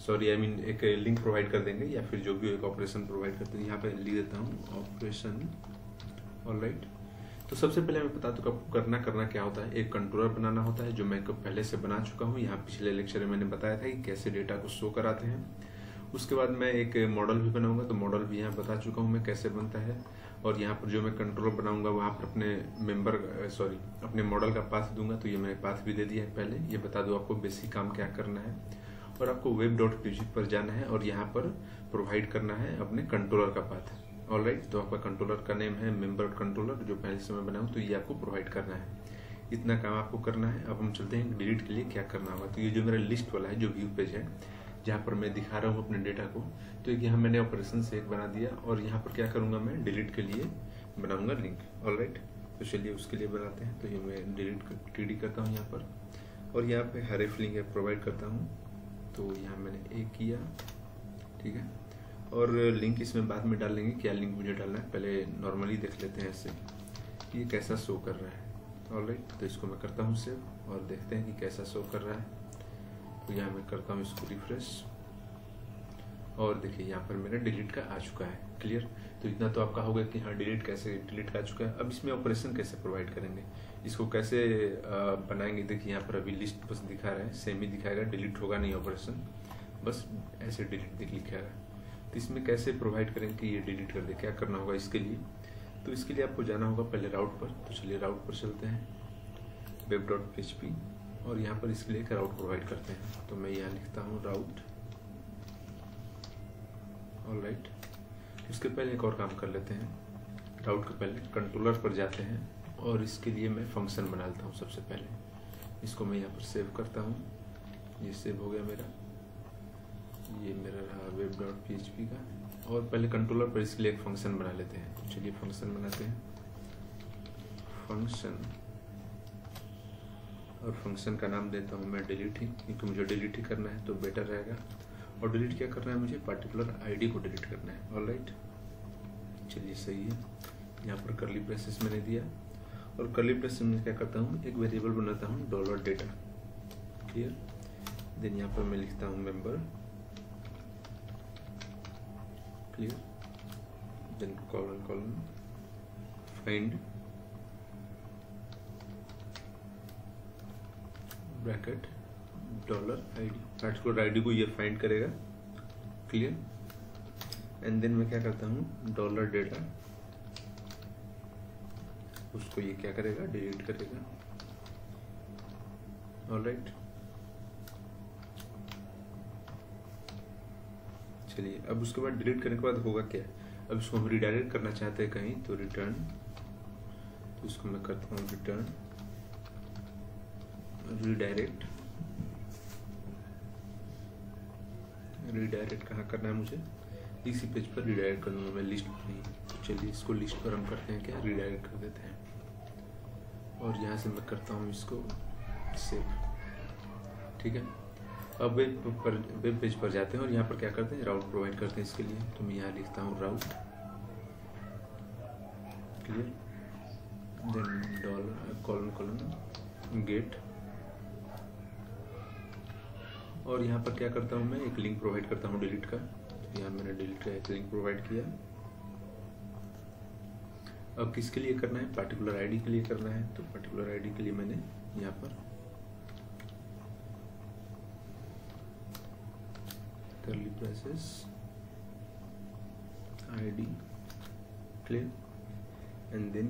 सॉरी, आई मीन एक लिंक प्रोवाइड कर देंगे या फिर जो भी एक ऑपरेशन प्रोवाइड करते हैं। यहाँ पे लिख देता हूँ ऑपरेशन। ऑलराइट, तो सबसे पहले मैं बता दूं आपको करना क्या होता है। एक कंट्रोलर बनाना होता है जो मैं पहले से बना चुका हूँ। यहाँ पिछले लेक्चर में मैंने बताया था कि कैसे डेटा को शो कराते हैं। उसके बाद मैं एक मॉडल भी बनाऊंगा, तो मॉडल भी यहाँ बता चुका हूँ मैं कैसे बनता है। और यहाँ पर जो मैं कंट्रोलर बनाऊंगा वहाँ पर अपने मॉडल का पाथ दूंगा। तो ये मैंने पाथ भी दे दिया है पहले। ये बता दूं आपको बेसिक काम क्या करना है। और आपको web.pg पर जाना है और यहाँ पर प्रोवाइड करना है अपने कंट्रोलर का पाथ। ऑलराइट, तो आपका कंट्रोलर का नेम है मेंबर कंट्रोलर, जो पहले से मैं बनाऊं, तो ये आपको प्रोवाइड करना है। इतना काम आपको करना है। अब हम चलते हैं डिलीट के लिए क्या करना होगा। तो ये जो मेरा लिस्ट वाला है, जो व्यू पेज है जहाँ पर मैं दिखा रहा हूँ अपने डेटा को, तो यहाँ मैंने ऑपरेशन से एक बना दिया। और यहाँ पर क्या करूँगा, मैं डिलीट के लिए बनाऊंगा लिंक। ऑलराइट, तो चलिए उसके लिए बनाते हैं। तो ये मैं डिलीट टीडी करता हूँ यहाँ पर, और यहाँ पे हरेफ लिंक प्रोवाइड करता हूँ। तो यहाँ मैंने एक किया, ठीक है। और लिंक इसमें बाद में डाल लेंगे, क्या लिंक मुझे डालना है पहले नॉर्मली देख लेते हैं ऐसे ये कैसा शो कर रहा है। ऑलराइट, तो इसको मैं करता हूँ सेव और देखते हैं कि कैसा शो कर रहा है। तो यहाँ मैं करता हूँ इसको रिफ्रेश, और देखिए यहाँ पर मेरा डिलीट का आ चुका है। क्लियर? तो इतना तो आपका होगा कि हाँ डिलीट का आ चुका है। अब इसमें ऑपरेशन कैसे प्रोवाइड करेंगे, इसको कैसे बनाएंगे। देखिए यहाँ पर अभी लिस्ट बस दिखा रहा है, सेम ही दिखाएगा, डिलीट होगा नहीं ऑपरेशन, बस ऐसे डिलीट लिखेगा। तो इसमें कैसे प्रोवाइड करेंगे कि ये डिलीट कर दे, क्या करना होगा इसके लिए। तो इसके लिए आपको जाना होगा पहले राउट पर। तो चलिए राउट पर चलते हैं, web.php, और यहाँ पर इसके लिए एक राउट प्रोवाइड करते हैं। तो मैं यहाँ लिखता हूँ राउट। ऑलराइट, इसके पहले एक और काम कर लेते हैं। राउट के पहले कंट्रोलर पर जाते हैं और इसके लिए मैं फंक्शन बना लेता हूँ सबसे पहले। इसको मैं यहाँ पर सेव करता हूँ, ये सेव हो गया मेरा। ये मेरा रहा web.php का। और पहले कंट्रोलर पर इसके लिए एक फंक्शन बना लेते हैं। तो चलिए फंक्शन बनाते हैं, फंक्शन, और फंक्शन का नाम देता हूँ मैं डिलीट ही, क्योंकि मुझे डिलीट ही करना है तो बेटर रहेगा। और डिलीट क्या करना है, मुझे पार्टिकुलर आईडी को डिलीट करना है। ऑलराइट, चलिए सही है। यहाँ पर कर्ली ब्रेसेस मैंने दिया, और कर्ली ब्रेसेस में क्या करता हूँ, एक वेरिएबल बनाता हूँ $data। क्लियर? देन यहाँ पर मैं लिखता हूँ member. Clear? Then colon find bracket $ID। Particular ID को ये फाइंड करेगा। क्लियर? एंड देन मैं क्या करता हूँ, $data, उसको ये क्या करेगा, डिलीट करेगा। ऑलराइट, चलिए अब उसके बाद डिलीट करने के बाद होगा क्या। अब इसको हम रिडायरेक्ट करना चाहते हैं कहीं, तो रिटर्न, तो इसको मैं करता हूँ रिटर्न रिडायरेक्ट। रिडायरेक्ट कहाँ करना है मुझे, इसी पेज पर रिडायरेक्ट कर लूँगा मैं, लिस्ट पर ही। तो चलिए इसको लिस्ट पर हम करते हैं क्या, रिडायरेक्ट कर देते हैं। और यहाँ से मैं करता हूँ इसको सेव। ठीक है, अब वेब पेज पर जाते हैं और यहाँ पर क्या करते हैं, राउट प्रोवाइड करते हैं इसके लिए। तो मैं यहाँ लिखता हूँ राउट। क्लियर? देन $: गेट, और यहाँ पर क्या करता हूँ मैं, एक लिंक प्रोवाइड करता हूँ डिलीट का। तो यहाँ मैंने डिलीट का एक लिंक प्रोवाइड किया। अब किसके लिए करना है, पार्टिकुलर आईडी के लिए करना है। तो पार्टिकुलर आईडी के लिए मैंने यहाँ पर curly braces ID. Clear, and then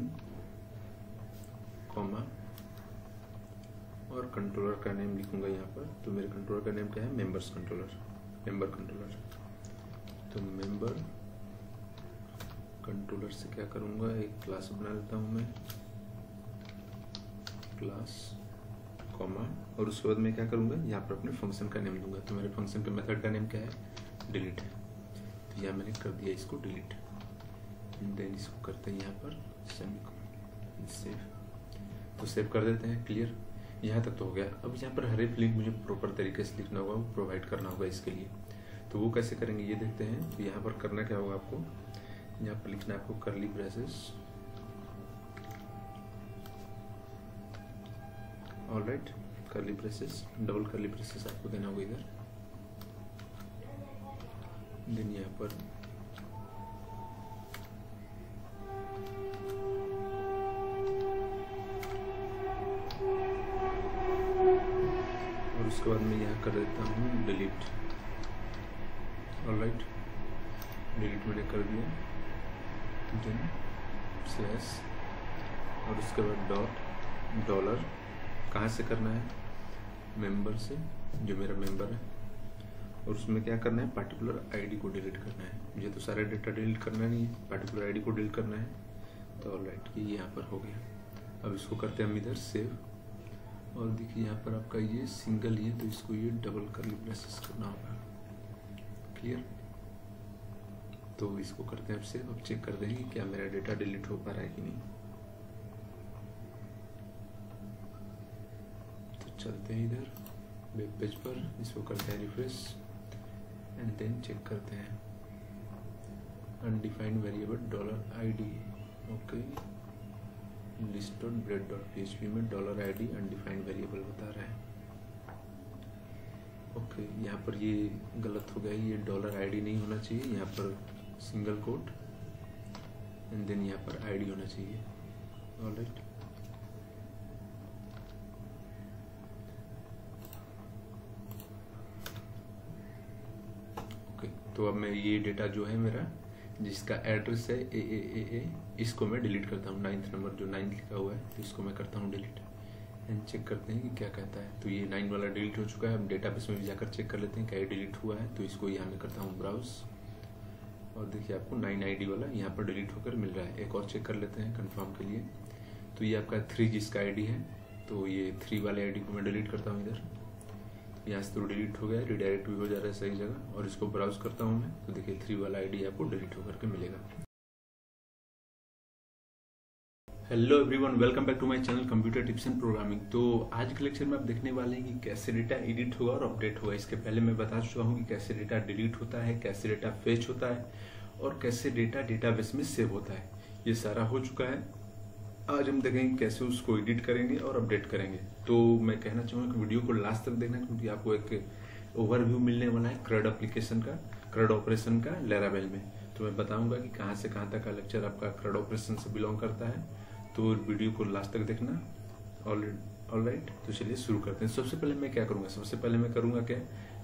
comma और कंट्रोलर का नेम लिखूंगा यहाँ पर। तो मेरे कंट्रोलर का नेम क्या है, मेंबर कंट्रोलर। तो मेंबर कंट्रोलर से क्या करूंगा, एक क्लास बना लेता हूं मैं, क्लास कॉमा, और उसके बाद मैं क्या करूंगा, यहाँ पर अपने फंक्शन का नेम दूंगा। तो मेरे फंक्शन के मेथड का नेम क्या है, डिलीट है। तो यहाँ मैंने कर दिया इसको डिलीट, देन इसको करते हैं यहाँ पर सेमीकोलन, सेव। तो सेव कर देते हैं, क्लियर, यहाँ तक तो हो गया। अब यहाँ पर हर एक लिंक मुझे प्रॉपर तरीके से लिखना होगा, वो प्रोवाइड करना होगा इसके लिए। तो वो कैसे करेंगे ये देखते हैं। तो यहाँ पर करना क्या होगा आपको, यहाँ पर लिखना है आपको curly braces, alright, curly braces, double curly braces आपको देना होगा इधर। देन यहाँ पर और उसके बाद मैं यहाँ कर देता हूँ डिलीट, ऑलराइट, डिलीट मैंने कर दिया। देन स्लैश और उसके बाद डॉट डॉलर, कहाँ से करना है, मेंबर से, जो मेरा मेंबर है, और उसमें क्या करना है, पार्टिकुलर आईडी को डिलीट करना है। मुझे तो सारा डेटा डिलीट करना नहीं है, पार्टिकुलर आईडी को डिलीट करना है। तो ऑलराइट, ये यहाँ पर हो गया। अब इसको करते हैं हम इधर सेव, और देखिए यहाँ पर आपका ये सिंगल ही है, तो इसको ये डबल कर्ली ब्रेसेस करना होगा, क्लियर। तो इसको करते हैं सेव। अब चेक कर देंगे क्या मेरा डेटा डिलीट हो पा रहा है कि नहीं। तो चलते हैं इधर वेब पेज पर, इसको करते हैं रिफ्रेश, एंड देन चेक करते हैं undefined variable dollar ID, okay, list.bread.php में डॉलर आईडी अनडिफाइंड वेरिएबल बता रहा है। ओके, यहाँ पर ये गलत हो गया, ये डॉलर आईडी नहीं होना चाहिए, यहाँ पर सिंगल कोट एंड देन यहाँ पर आईडी होना चाहिए, ऑलराइट। ओके, तो अब मैं ये डेटा जो है मेरा, जिसका एड्रेस है ए, इसको मैं डिलीट करता हूँ, 9th नंबर जो 9 लिखा हुआ है, तो इसको मैं करता हूँ डिलीट, एंड चेक करते हैं कि क्या कहता है। तो ये 9 वाला डिलीट हो चुका है। अब डेटाबेस में भी जाकर चेक कर लेते हैं क्या ये डिलीट हुआ है। तो इसको यहाँ मैं करता हूँ ब्राउज, और देखिए आपको 9 आईडी वाला यहाँ पर डिलीट होकर मिल रहा है। एक और चेक कर लेते हैं कंफर्म के लिए। तो ये आपका 3 जिसका आईडी है, तो ये 3 वाले आईडी को मैं डिलीट करता हूँ इधर, यहाँ से तो डिलीट हो गया, रिडायरेक्ट भी हो जा रहा है सही जगह। और इसको ब्राउज करता हूँ मैं, तो देखिए 3 वाला आईडी आपको डिलीट होकर के मिलेगा। Hello everyone, welcome back to my channel computer tips and programming. तो आज के लेक्चर में आप देखने वाले हैं कि कैसे डेटा एडिट होगा और अपडेट होगा। इसके पहले मैं बता चुका हूँ कि कैसे डेटा डिलीट होता है, कैसे डेटा फेच होता है और कैसे डेटा डेटाबेस में सेव होता है। ये सारा हो चुका है। आज हम देखेंगे कैसे उसको एडिट करेंगे और अपडेट करेंगे। तो मैं कहना चाहूँगा कि वीडियो को लास्ट तक देखना, क्योंकि आपको एक ओवरव्यू मिलने वाला है क्रड एप्लीकेशन का, क्रड ऑपरेशन का लैरावेल में। तो मैं बताऊंगा कि कहाँ से कहाँ तक का लेक्चर आपका क्रड ऑपरेशन से बिलोंग करता है। तो वीडियो को लास्ट तक देखना, ऑलराइट। तो चलिए शुरू करते हैं। सबसे पहले मैं क्या करूँगा, सबसे पहले मैं करूँगा क्या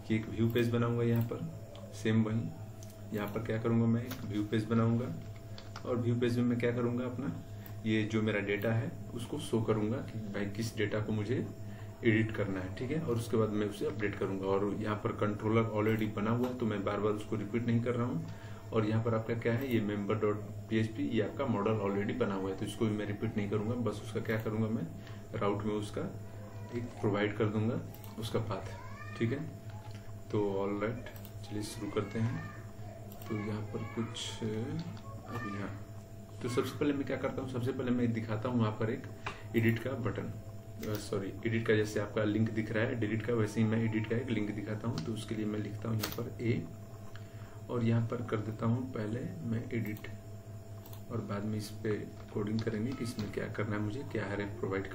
कि एक व्यू पेज बनाऊंगा यहाँ पर, सेम वही यहाँ पर क्या करूँगा, मैं एक व्यू पेज बनाऊंगा और व्यू पेज में मैं क्या करूँगा, अपना ये जो मेरा डेटा है उसको शो करूंगा कि भाई किस डेटा को मुझे एडिट करना है, ठीक है। और उसके बाद मैं उसे अपडेट करूंगा। और यहाँ पर कंट्रोलर ऑलरेडी बना हुआ है, तो मैं बार बार उसको रिपीट नहीं कर रहा हूँ। और यहाँ पर आपका क्या है, ये member.php, ये आपका मॉडल ऑलरेडी बना हुआ है, तो इसको भी मैं रिपीट नहीं करूंगा। बस उसका क्या करूंगा, मैं राउट में उसका एक प्रोवाइड कर दूंगा उसका पाथ, ठीक है। तो ऑलराइट, चलिए शुरू करते हैं। तो यहाँ पर कुछ अब यहाँ, तो सबसे पहले मैं क्या करता हूँ, सबसे पहले मैं दिखाता हूँ वहाँ पर एक एडिट का बटन, सॉरी एडिट का, जैसे आपका लिंक दिख रहा है डिलीट का, वैसे ही मैं एडिट का एक लिंक दिखाता हूँ। तो उसके लिए मैं लिखता हूँ यहाँ पर ए, और यहाँ पर कर देता हूँ पहले मैं एडिट, और बाद में इस पे कोडिंग करेंगे कि इसमें क्या करना है, मुझे क्या हेरेप प्रोवाइड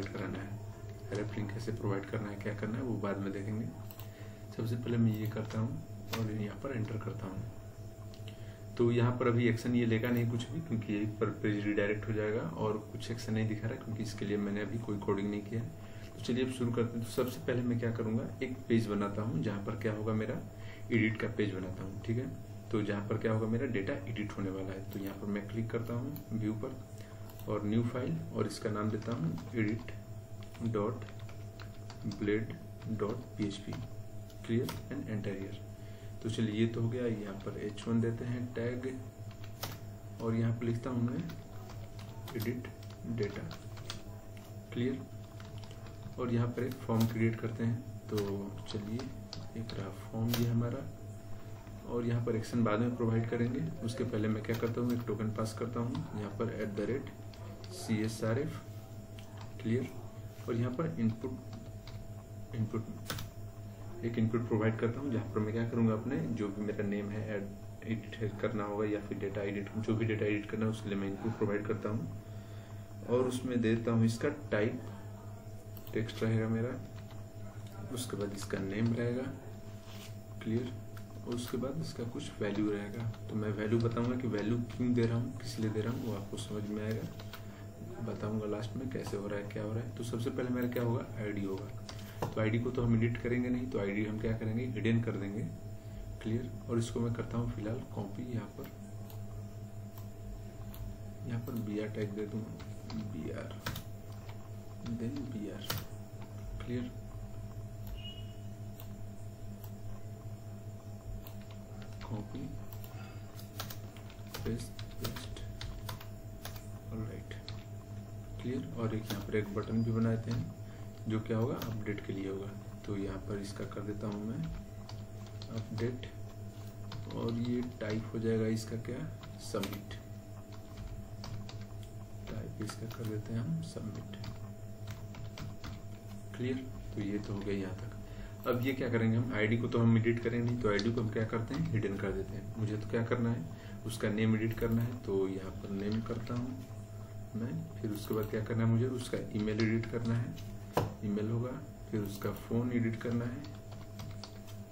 कराना है, हेरेप लिंक कैसे प्रोवाइड करना है, क्या करना है वो बाद में देखेंगे। सबसे पहले मैं ये करता हूँ और यहाँ पर एंटर करता हूँ। तो यहाँ पर अभी एक्शन ये लेगा नहीं कुछ भी, क्योंकि यही पर पेज रिडायरेक्ट हो जाएगा और कुछ एक्शन नहीं दिखा रहा है, क्योंकि इसके लिए मैंने अभी कोई कोडिंग नहीं किया है। तो चलिए अब शुरू करते हैं। तो सबसे पहले मैं क्या करूँगा, एक पेज बनाता हूँ जहाँ पर क्या होगा, मेरा एडिट का पेज बनाता हूँ, ठीक है। तो जहाँ पर क्या होगा, मेरा डेटा एडिट होने वाला है। तो यहाँ पर मैं क्लिक करता हूँ व्यू पर और न्यू फाइल, और इसका नाम देता हूँ edit.blade.php। Clear and enter here. तो चलिए ये तो हो गया। यहाँ पर h1 देते हैं टैग, और यहाँ पर लिखता हूँ मैं एडिट डेटा। क्लियर। और यहाँ पर एक फॉर्म क्रिएट करते हैं। तो चलिए एक रहा फॉर्म ये हमारा, और यहाँ पर एक्शन बाद में प्रोवाइड करेंगे। उसके पहले मैं क्या करता हूँ, एक टोकन पास करता हूँ यहाँ पर @CSRF। क्लियर। और यहाँ पर इनपुट एक इनपुट प्रोवाइड करता हूँ, जहाँ पर मैं क्या करूँगा, अपने जो भी मेरा नेम है एडिट करना होगा या फिर डेटा एडिट, जो भी डेटा एडिट करना है उसके लिए मैं इनपुट प्रोवाइड करता हूँ। और उसमें देता हूँ इसका टाइप टेक्स्ट रहेगा मेरा, उसके बाद इसका नेम रहेगा। क्लियर। और उसके बाद इसका कुछ वैल्यू रहेगा। तो मैं वैल्यू बताऊंगा कि वैल्यू क्यों दे रहा हूँ, किस लिए दे रहा हूँ, वो आपको समझ में आएगा। बताऊंगा लास्ट में कैसे हो रहा है, क्या हो रहा है। तो सबसे पहले मेरा क्या होगा, आईडी होगा। तो आईडी को तो हम एडिट करेंगे नहीं, तो आईडी हम क्या करेंगे, हिडन कर देंगे। क्लियर। और इसको मैं करता हूँ फिलहाल कॉपी, यहाँ पर BR टैग दे दूंगा, BR then BR। Clear. Copy paste. Alright. Clear. और एक यहाँ पर एक बटन भी बनाते हैं जो क्या होगा, अपडेट के लिए होगा। तो यहाँ पर इसका कर देता हूँ मैं अपडेट, और ये टाइप हो जाएगा इसका क्या, सबमिट। टाइप इसका कर देते हैं हम सबमिट। क्लियर। तो ये तो हो गया यहाँ तक। अब ये क्या करेंगे, हम आईडी को तो हम एडिट करेंगे नहीं, तो आईडी को हम क्या करते हैं, हिडन कर देते हैं। मुझे तो क्या करना है, उसका नेम एडिट करना है। तो यहाँ पर नेम करता हूँ मैं। फिर उसके बाद क्या करना है, मुझे उसका ईमेल एडिट करना है, ईमेल होगा। फिर उसका फ़ोन एडिट करना है।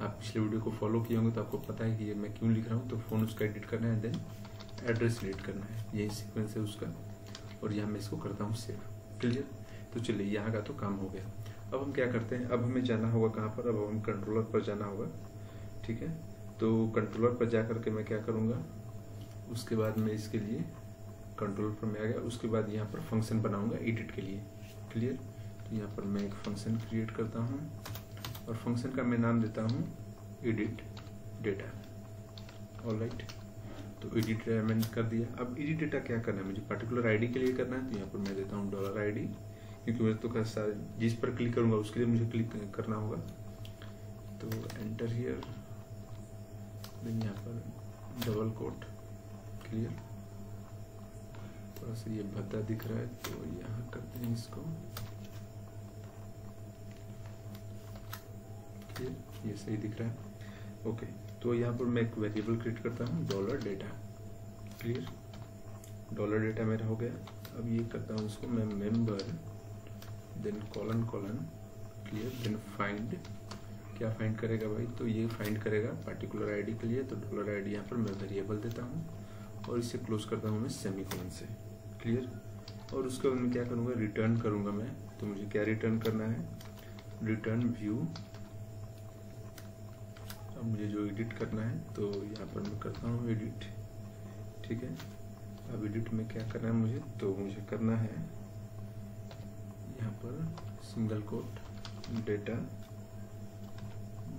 आप पिछले वीडियो को फॉलो किए होंगे तो आपको पता है कि ये मैं क्यों लिख रहा हूँ। तो फ़ोन उसका एडिट करना है, देन एड्रेस एडिट करना है। यही सीक्वेंस है उसका। और यहाँ मैं इसको करता हूँ सेव। क्लियर। तो चलिए यहाँ का तो काम हो गया। अब हम क्या करते हैं, अब हमें जाना होगा कहाँ पर, अब हम कंट्रोलर पर जाना होगा। ठीक है। तो कंट्रोलर पर जा करके मैं क्या करूँगा, उसके बाद मैं इसके लिए कंट्रोलर पर मैं आ गया। उसके बाद यहाँ पर फंक्शन बनाऊँगा एडिट के लिए। क्लियर। तो यहाँ पर मैं एक फंक्शन क्रिएट करता हूँ, और फंक्शन का मैं नाम देता हूँ एडिट डेटा। ऑलराइट। तो एडिट मैंने कर दिया। अब एडिट डेटा क्या करना है, मुझे पर्टिकुलर आईडी के लिए करना है। तो यहाँ पर मैं देता हूँ $ID, क्योंकि मैं तो जिस पर क्लिक करूंगा उसके लिए मुझे क्लिक करना होगा। तो एंटर हियर, देन यहाँ पर डबल कोट। क्लियर। थोड़ा सा ये भद्दा दिख रहा है, तो यहाँ करते हैं इसको। क्लियर। ये सही दिख रहा है। ओके। तो यहाँ पर मैं एक वेरिएबल क्रिएट करता हूँ $data। क्लियर। $data मेरा हो गया। अब ये करता हूँ इसको मैं member, then colon. Clear. Then find. क्या फाइंड करेगा भाई, तो ये फाइंड करेगा पर्टिकुलर आईडी के लिए। तो $ID यहाँ पर मैं वेरिएबल देता हूँ, और इसे क्लोज करता हूँ मैं सेमीकोलन से। क्लियर। और उसके बाद मैं क्या करूँगा, रिटर्न करूँगा मैं। तो मुझे क्या रिटर्न करना है, रिटर्न व्यू। अब मुझे जो एडिट करना है, तो यहाँ पर मैं करता हूँ एडिट। ठीक है। अब एडिट में क्या करना है मुझे, तो मुझे करना है यहाँ पर सिंगल कोट डेटा,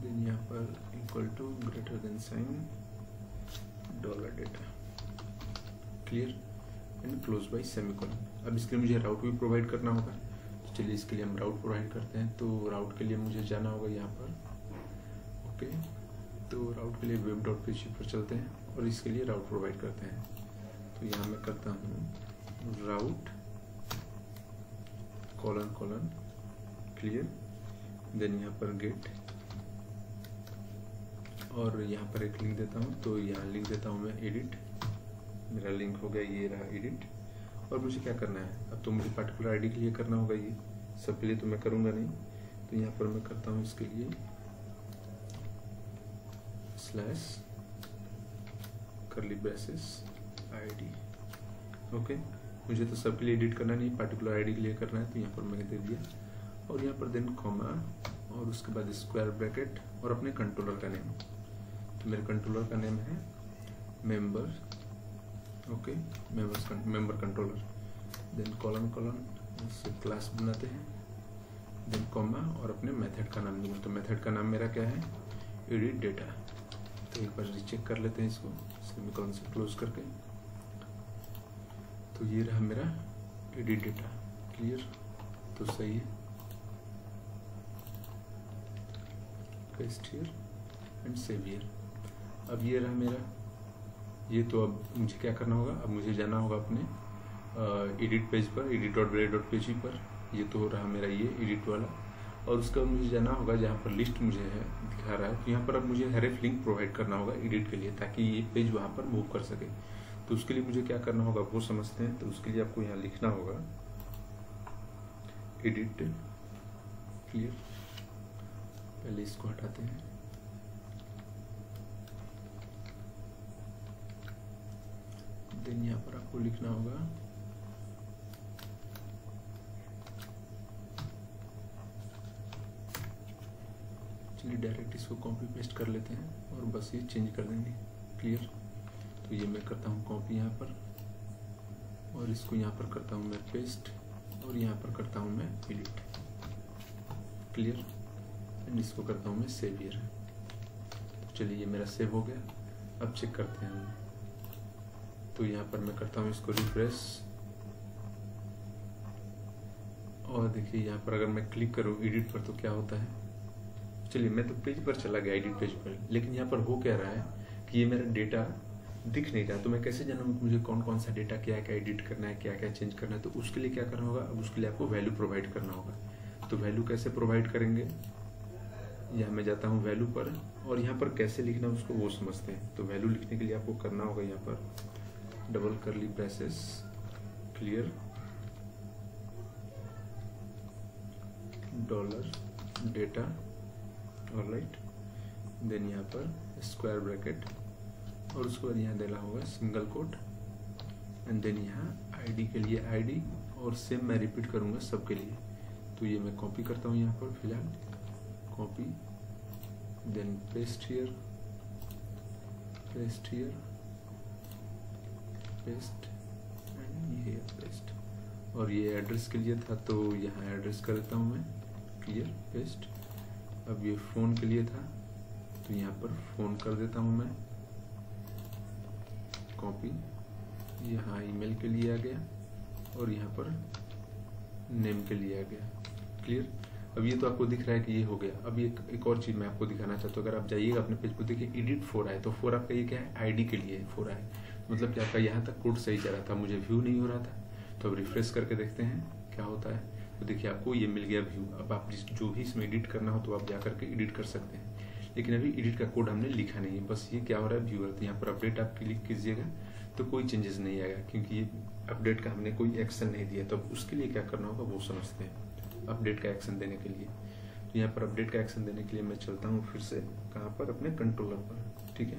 देन यहाँ पर equal to greater than sign $data। Clear. And close by semicolon. अब इसके लिए मुझे राउट भी प्रोवाइड करना होगा। तो चलिए इसके लिए हम राउट प्रोवाइड करते हैं। तो राउट के लिए मुझे जाना होगा यहाँ पर। ओके। तो राउट के लिए web.php पर चलते हैं, और इसके लिए राउट प्रोवाइड करते हैं। तो यहाँ मैं करता हूँ राउट : क्लियर। देन यहाँ पर गेट, और यहाँ पर एक लिंक देता हूँ। तो यहाँ लिंक देता हूँ मैं एडिट। मेरा लिंक हो गया, ये रहा एडिट। और मुझे क्या करना है, अब तो मुझे पर्टिकुलर आईडी के लिए करना होगा। ये सबके लिए तो मैं करूँगा नहीं। तो यहाँ पर मैं करता हूँ इसके लिए /ID। ओके। मुझे तो सबके लिए एडिट करना नहीं, पर्टिकुलर आईडी के लिए करना है। तो यहाँ पर मैंने दे दिया, और यहाँ पर देन कॉमा, और उसके बाद स्क्वायर ब्रैकेट, और अपने कंट्रोलर का नेम। तो मेरे कंट्रोलर का नेम है member, okay, member controller, then colon इससे क्लास बनाते हैं, देन कॉमा और अपने मेथड का नाम दूंगा। तो मेथड का नाम मेरा क्या है, एडिट डेटा। तो एक बार रीचेक कर लेते हैं इसको सेमीकोलन से क्लोज करके। तो ये रहा मेरा एडिट डेटा, क्लियर, तो सही है। Paste here and save here. अब ये रहा मेरा, ये तो अब मुझे क्या करना होगा, अब मुझे जाना होगा अपने एडिट पेज पर, edit.blade.php पर। ये तो रहा मेरा ये एडिट वाला, और उसका मुझे जाना होगा जहाँ पर लिस्ट मुझे है दिखा रहा है। तो यहाँ पर अब मुझे href लिंक प्रोवाइड करना होगा एडिट के लिए, ताकि ये पेज वहाँ पर मूव कर सके। तो उसके लिए मुझे क्या करना होगा वो समझते हैं। तो उसके लिए आपको यहाँ लिखना होगा एडिट, क्लियर, पहले इसको हटाते हैं, देन यहाँ पर आपको लिखना होगा चलिए डायरेक्ट इसको कॉपी पेस्ट कर लेते हैं और बस ये चेंज कर देंगे, क्लियर। तो ये मैं करता हूँ कॉपी यहाँ पर, और इसको यहाँ पर करता हूँ मैं पेस्ट, और यहाँ पर करता हूँ मैं एडिट, क्लियर, एंड इसको करता हूँ मैं सेव हियर। तो चलिए ये मेरा सेव हो गया। अब चेक करते हैं हम। तो यहाँ पर मैं करता हूँ इसको रिफ्रेश, और देखिए यहाँ पर अगर मैं क्लिक करूँ एडिट पर तो क्या होता है। चलिए मैं तो पेज पर चला गया, एडिट पेज पर, लेकिन यहाँ पर हो क्या रहा है कि ये मेरा डेटा दिख नहीं रहा। तो मैं कैसे जानूँ मुझे कौन कौन सा डेटा क्या क्या एडिट करना है, क्या क्या चेंज करना है। तो उसके लिए क्या करना होगा, अब उसके लिए आपको वैल्यू प्रोवाइड करना होगा। तो वैल्यू कैसे प्रोवाइड करेंगे, यहाँ मैं जाता हूँ वैल्यू पर, और यहाँ पर कैसे लिखना उसको वो समझते हैं। तो वैल्यू लिखने के लिए आपको करना होगा यहाँ पर double curly braces, clear, dollar data, alright, then यहाँ पर स्क्वायर ब्रैकेट, और उसके बाद यहाँ देना होगा सिंगल कोट, एंड देन यहाँ आईडी के लिए आईडी, और सेम मैं रिपीट करूँगा सबके लिए। तो ये मैं कॉपी करता हूँ यहाँ पर फिलहाल, copy, then paste here, paste here, paste, and ये पेस्ट। और ये एड्रेस के लिए था तो यहाँ एड्रेस कर देता हूँ मैं, क्लियर, पेस्ट। अब ये फ़ोन के लिए था तो यहाँ पर फ़ोन कर देता हूँ मैं, कॉपी, यहाँ ईमेल के लिए आ गया, और यहाँ पर नेम के लिए आ गया, क्लियर। अब ये तो आपको दिख रहा है कि ये हो गया। अब एक और चीज़ मैं आपको दिखाना चाहता हूँ। अगर आप जाइएगा अपने पेज पर, देखिए एडिट 4 आए, तो 4 आपका ये क्या है, आईडी के लिए 4 आए, मतलब कि आपका यहाँ तक कोड सही जा रहा था, मुझे व्यू नहीं हो रहा था। तो अब रिफ्रेश करके देखते हैं क्या होता है। तो देखिए आपको ये मिल गया व्यू। अब आप जो भी इसमें एडिट करना हो तो आप जा करके एडिट कर सकते हैं, लेकिन अभी एडिट का कोड हमने लिखा नहीं है, बस ये क्या हो रहा है व्यू। तो यहाँ पर अपडेट आप क्लिक कीजिएगा तो कोई चेंजेस नहीं आएगा, क्योंकि ये अपडेट का हमने कोई एक्शन नहीं दिया। तो अब उसके लिए क्या करना होगा वो समझते हैं, अपडेट का एक्शन देने के लिए। तो यहाँ पर अपडेट का एक्शन देने के लिए मैं चलता हूँ फिर से कहाँ पर, अपने कंट्रोलर पर, ठीक है।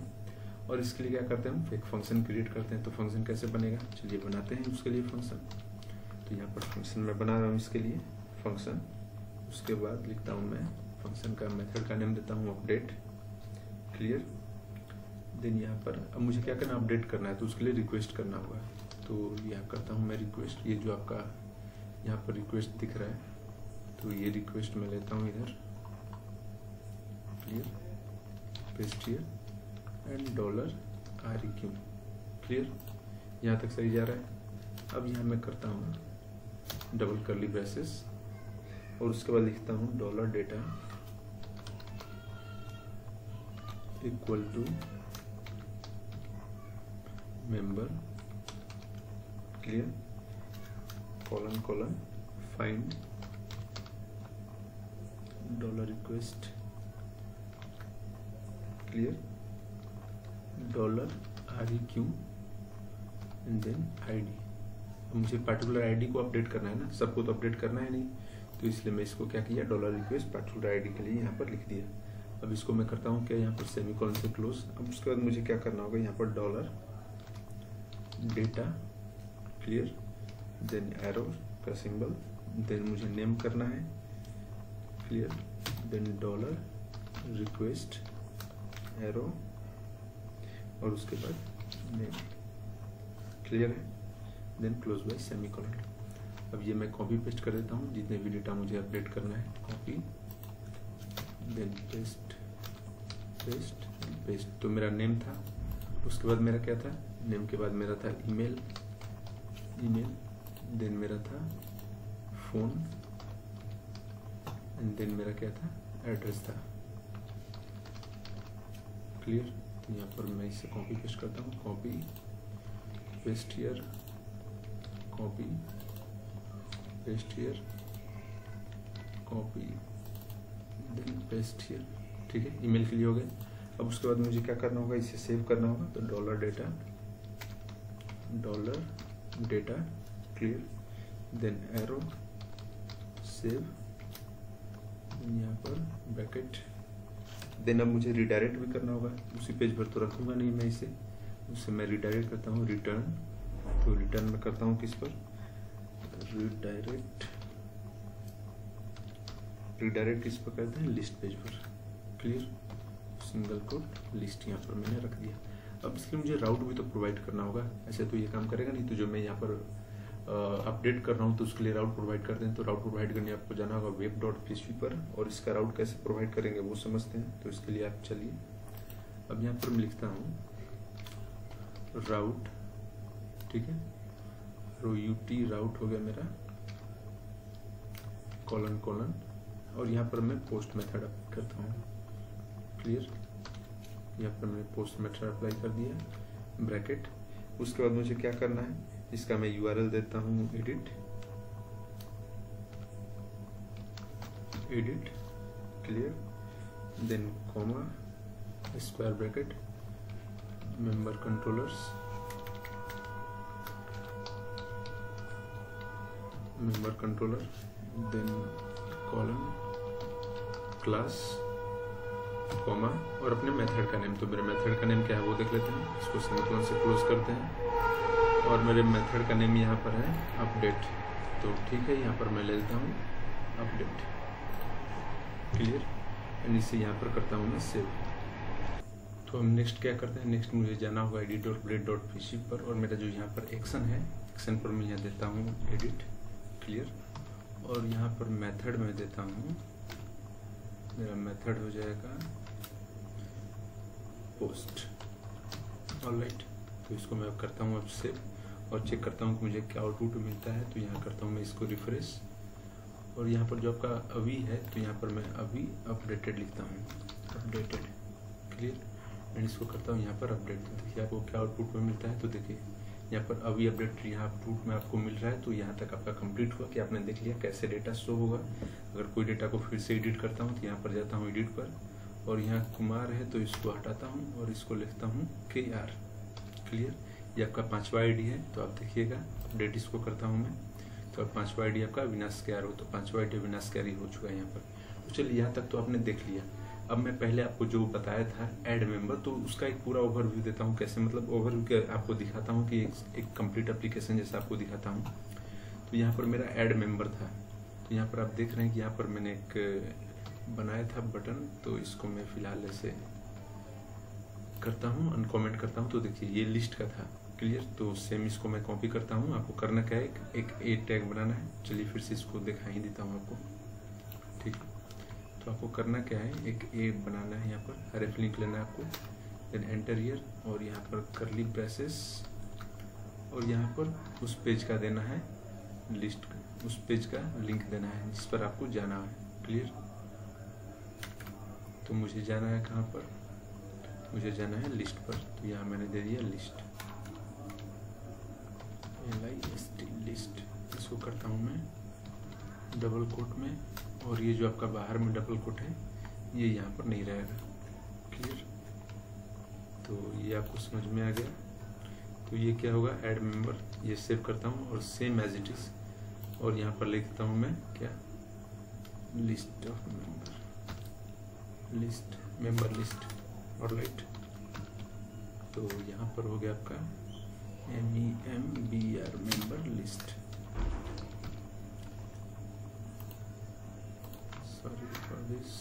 और इसके लिए क्या करते हैं हम, एक फंक्शन क्रिएट करते हैं। तो फंक्शन कैसे बनेगा, चलिए बनाते हैं उसके लिए फंक्शन। तो यहाँ पर फंक्शन मैं बना रहा हूँ इसके लिए फंक्शन। उसके बाद लिखता हूँ मैं फंक्शन का मेथड का नेम देता हूँ अपडेट, क्लियर। देन यहाँ पर अब मुझे क्या करना, अपडेट करना है, तो उसके लिए रिक्वेस्ट करना होगा। तो यहाँ करता हूँ मैं रिक्वेस्ट, ये जो आपका यहाँ पर रिक्वेस्ट दिख रहा है, तो ये रिक्वेस्ट मैं लेता हूँ इधर, clear, paste here and $REQ, clear. यहाँ तक सही जा रहा है। अब यहाँ मैं करता हूँ डबल करली ब्रेसेस, और उसके बाद लिखता हूँ $data equal to member, clear, colon colon find $request, clear, $REQ and then ID। अब मुझे पर्टिकुलर आईडी को अपडेट करना है ना, सबको तो अपडेट करना है नहीं, तो इसलिए मैं इसको क्या किया, $request पर्टिकुलर आईडी के लिए यहाँ पर लिख दिया। अब इसको मैं करता हूँ क्या, यहाँ पर सेमीकोलन से क्लोज। अब उसके बाद मुझे क्या करना होगा, यहाँ पर $data, क्लियर, देन एरो का सिंबल, देन मुझे नेम करना है, क्लियर, देन $request एरो, और उसके बाद नेम, क्लियर है। Then close by semicolon. अब ये मैं कॉपी पेस्ट कर देता हूँ, जितने भी डेटा मुझे अपडेट करना है, copy then paste paste paste. तो मेरा नेम था, उसके बाद मेरा क्या था, नेम के बाद मेरा था ईमेल, देन मेरा था फोन, एंड देन मेरा क्या था, एड्रेस था, क्लियर। तो यहाँ पर मैं इसे कॉपी पेस्ट करता हूँ, copy paste here, copy paste here, copy then paste here, ठीक है। ईमेल के लिए हो गया। अब उसके बाद मुझे क्या करना होगा, इसे सेव करना होगा। तो $data clear, then arrow save, यहाँ पर ब्रैकेट। देन अब मुझे रिडायरेक्ट भी करना होगा, उसी पेज पर तो रखूंगा नहीं मैं इसे, उससे मैं रिडायरेक्ट करता हूँ, रिटर्न। तो रिटर्न में करता हूँ किस पर, रिडायरेक्ट किस पर करते हैं, लिस्ट पेज पर, क्लियर। सिंगल कोट लिस्ट यहाँ पर मैंने रख दिया। अब इसके लिए मुझे राउट भी तो प्रोवाइड करना होगा, ऐसे तो ये काम करेगा नहीं। तो जो मैं यहाँ पर अपडेट कर रहा हूँ तो उसके लिए राउट प्रोवाइड करते हैं। तो राउट प्रोवाइड करने आपको जाना होगा web.php पर, और इसका राउट कैसे प्रोवाइड करेंगे वो समझते हैं। तो इसके लिए आप चलिए, अब यहाँ पर मैं लिखता हूँ राउट, ठीक है, ROUT राउट हो गया मेरा, कॉलन, और यहाँ पर मैं पोस्ट मेथड अप्लाई करता हूँ, क्लियर। यहाँ पर मैंने पोस्ट मेथड अप्लाई कर दिया, ब्रैकेट। उसके बाद मुझे क्या करना है, इसका मैं URL देता हूँ edit, clear, then comma, square bracket, member controllers, then colon, class, comma, और अपने मेथड का नेम। तो मेरे मेथड का नेम क्या है वो देख लेते हैं। इसको सेमीकोलन से क्लोज करते हैं, और मेरे मेथड का नेम यहाँ पर है अपडेट। तो ठीक है, यहाँ पर मैं ले लेता हूँ अपडेट, क्लियर, एंड इसे यहाँ पर करता हूँ मैं सेव। तो हम नेक्स्ट क्या करते हैं, नेक्स्ट मुझे जाना होगा edit.blade.php पर, और मेरा जो यहाँ पर एक्शन है, एक्शन पर मैं यहाँ देता हूँ एडिट, क्लियर, और यहाँ पर मेथड में देता हूँ, मेरा मेथड हो जाएगा पोस्ट, ऑलराइट। तो इसको मैं अब करता हूँ अब सेव, और चेक करता हूँ कि मुझे क्या आउटपुट मिलता है। तो यहाँ करता हूँ मैं इसको रिफ्रेश, और यहाँ पर जो आपका अभी है, तो यहाँ पर मैं अभी अपडेटेड लिखता हूँ, अपडेटेड, क्लियर, एंड इसको करता हूँ यहाँ पर अपडेट। तो देखिए आपको क्या आउटपुट में मिलता है। तो देखिए यहाँ पर अभी अपडेट यहाँ आउटपुट में आपको मिल रहा है। तो यहाँ तक आपका कंप्लीट हुआ कि आपने देख लिया कैसे डेटा शो होगा। अगर कोई डेटा को फिर से एडिट करता हूँ तो यहाँ पर जाता हूँ एडिट पर, और यहाँ कुमार है तो इसको हटाता हूँ और इसको लिखता हूँ KR, क्लियर। ये आपका 5वां ID है। तो आप देखिएगा अपडेट इसको करता हूँ मैं, तो अब 5वां ID आपका अविनाश KR हो, तो 5वां ID अविनाश KR हो चुका है यहाँ पर। तो चलिए यहाँ तक तो आपने देख लिया। अब मैं पहले आपको जो बताया था ऐड मेंबर, तो उसका एक पूरा ओवरव्यू देता हूँ कैसे, मतलब ओवरव्यू के आपको दिखाता हूँ कि एक कंप्लीट एप्लीकेशन जैसा आपको दिखाता हूँ। तो यहाँ पर मेरा ऐड मेंबर था। तो यहाँ पर आप देख रहे हैं कि यहाँ पर मैंने एक बनाया था बटन, तो इसको मैं फिलहाल ऐसे करता हूँ, अनकॉमेंट करता हूँ। तो देखिए ये लिस्ट का था, क्लियर। तो सेम इसको मैं कॉपी करता हूँ। आपको करना क्या है, एक ए टैग बनाना है। चलिए फिर से इसको दिखा ही देता हूँ आपको, ठीक। तो आपको करना क्या है, एक ए बनाना है, यहाँ पर रेफ लिंक लेना है आपको, देन एंटर हियर, और यहाँ पर करली ब्रेसेस, और यहाँ पर उस पेज का देना है लिस्ट, उस पेज का लिंक देना है जिस पर आपको जाना है, क्लियर। तो मुझे जाना है कहाँ पर, मुझे जाना है लिस्ट पर। तो यहाँ मैंने दे दिया लिस्ट, LIST लिस्ट। इसको करता हूँ मैं डबल कोट में, और ये जो आपका बाहर में डबल कोट है ये यहाँ पर नहीं रहेगा, क्लियर। तो ये आपको समझ में आ गया। तो ये क्या होगा, ऐड मेंबर, ये सेव करता हूँ और सेम एज इट इज, और यहाँ पर लिखता हूँ मैं क्या, list of member, list member list, alright. तो यहाँ पर हो गया आपका MEMBR member list, sorry for this,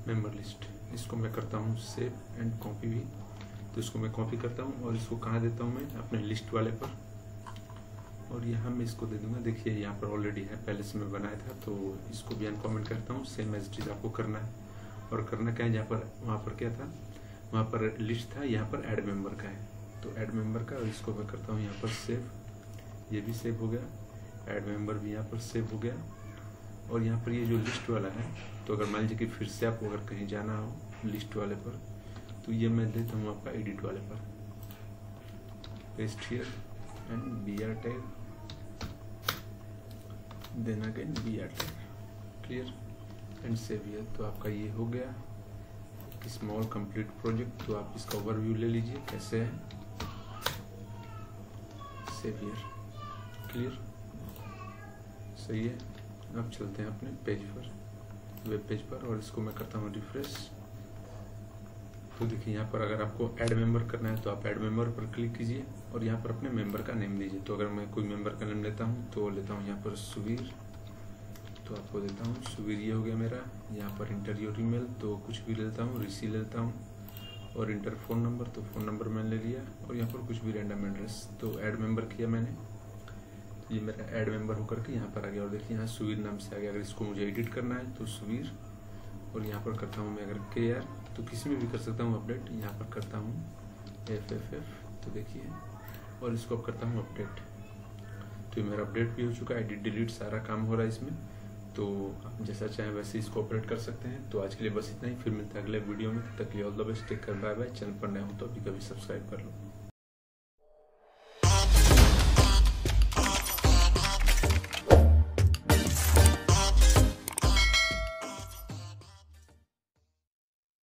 member list. इसको मैं करता हूँ सेव एंड कॉपी भी। तो इसको मैं कॉपी करता हूँ और इसको कहाँ देता हूँ मैं, अपने लिस्ट वाले पर, और यहाँ मैं इसको दे दूंगा। देखिए यहाँ पर ऑलरेडी है, पहले से मैं बनाया था, तो इसको भी अनकॉमेंट करता हूँ। सेम एज इट इज आपको करना है। और करना क्या है, जहाँ पर वहाँ पर क्या था, वहाँ पर लिस्ट था, यहाँ पर ऐड मेंबर का है, तो ऐड मेंबर का, और इसको मैं करता हूँ यहाँ पर सेव। ये भी सेव हो गया, ऐड मेंबर भी यहाँ पर सेव हो गया। और यहाँ पर ये जो लिस्ट वाला है, तो अगर मान लीजिए कि फिर से आपको अगर कहीं जाना हो लिस्ट वाले पर, तो ये मैं देता हूँ आपका एडिट वाले पर, paste here and br tag, then again br tag, clear and save here. तो आपका ये हो गया स्मॉल कंप्लीट प्रोजेक्ट। तो आप इसका ओवरव्यू ले लीजिए कैसे है, सेव हियर, क्लियर, सही है। अब चलते हैं अपने पेज पर, वेब पेज पर, और इसको मैं करता हूँ रिफ्रेश। तो देखिए यहाँ पर अगर आपको ऐड मेंबर करना है तो आप ऐड मेंबर पर क्लिक कीजिए और यहाँ पर अपने मेंबर का नेम दीजिए। तो अगर मैं कोई मेंबर का नेम लेता हूँ तो लेता हूँ यहाँ पर सुवीर, तो आपको देता हूँ सुवीर, ये हो गया मेरा। यहाँ पर इंटर योर ईमेल, तो कुछ भी लेता हूँ, ऋषि लेता हूँ, और इंटर फ़ोन नंबर, तो फ़ोन नंबर मैंने ले लिया, और यहाँ पर कुछ भी रैंडम एड्रेस। तो ऐड मेंबर किया मैंने, तो ये मेरा ऐड मेंबर होकर के यहाँ पर आ गया। और देखिए यहाँ सुवीर नाम से आ गया। अगर इसको मुझे एडिट करना है तो सुवीर, और यहाँ पर करता हूँ मैं अगर KR, तो किसी में भी कर सकता हूँ अपडेट। यहाँ पर करता हूँ FFF, तो देखिए, और इसको अब करता हूँ अपडेट। तो ये मेरा अपडेट भी हो चुका है, एडिट डिलीट सारा काम हो रहा है इसमें। तो आप जैसा चाहें वैसे इसको ऑपरेट कर सकते हैं। तो आज के लिए बस इतना ही, फिर मिलता है अगले वीडियो में। तब तक के लिए all the best, take care, bye bye. Channel पर नए हो तो अभी कभी सब्सक्राइब कर लो।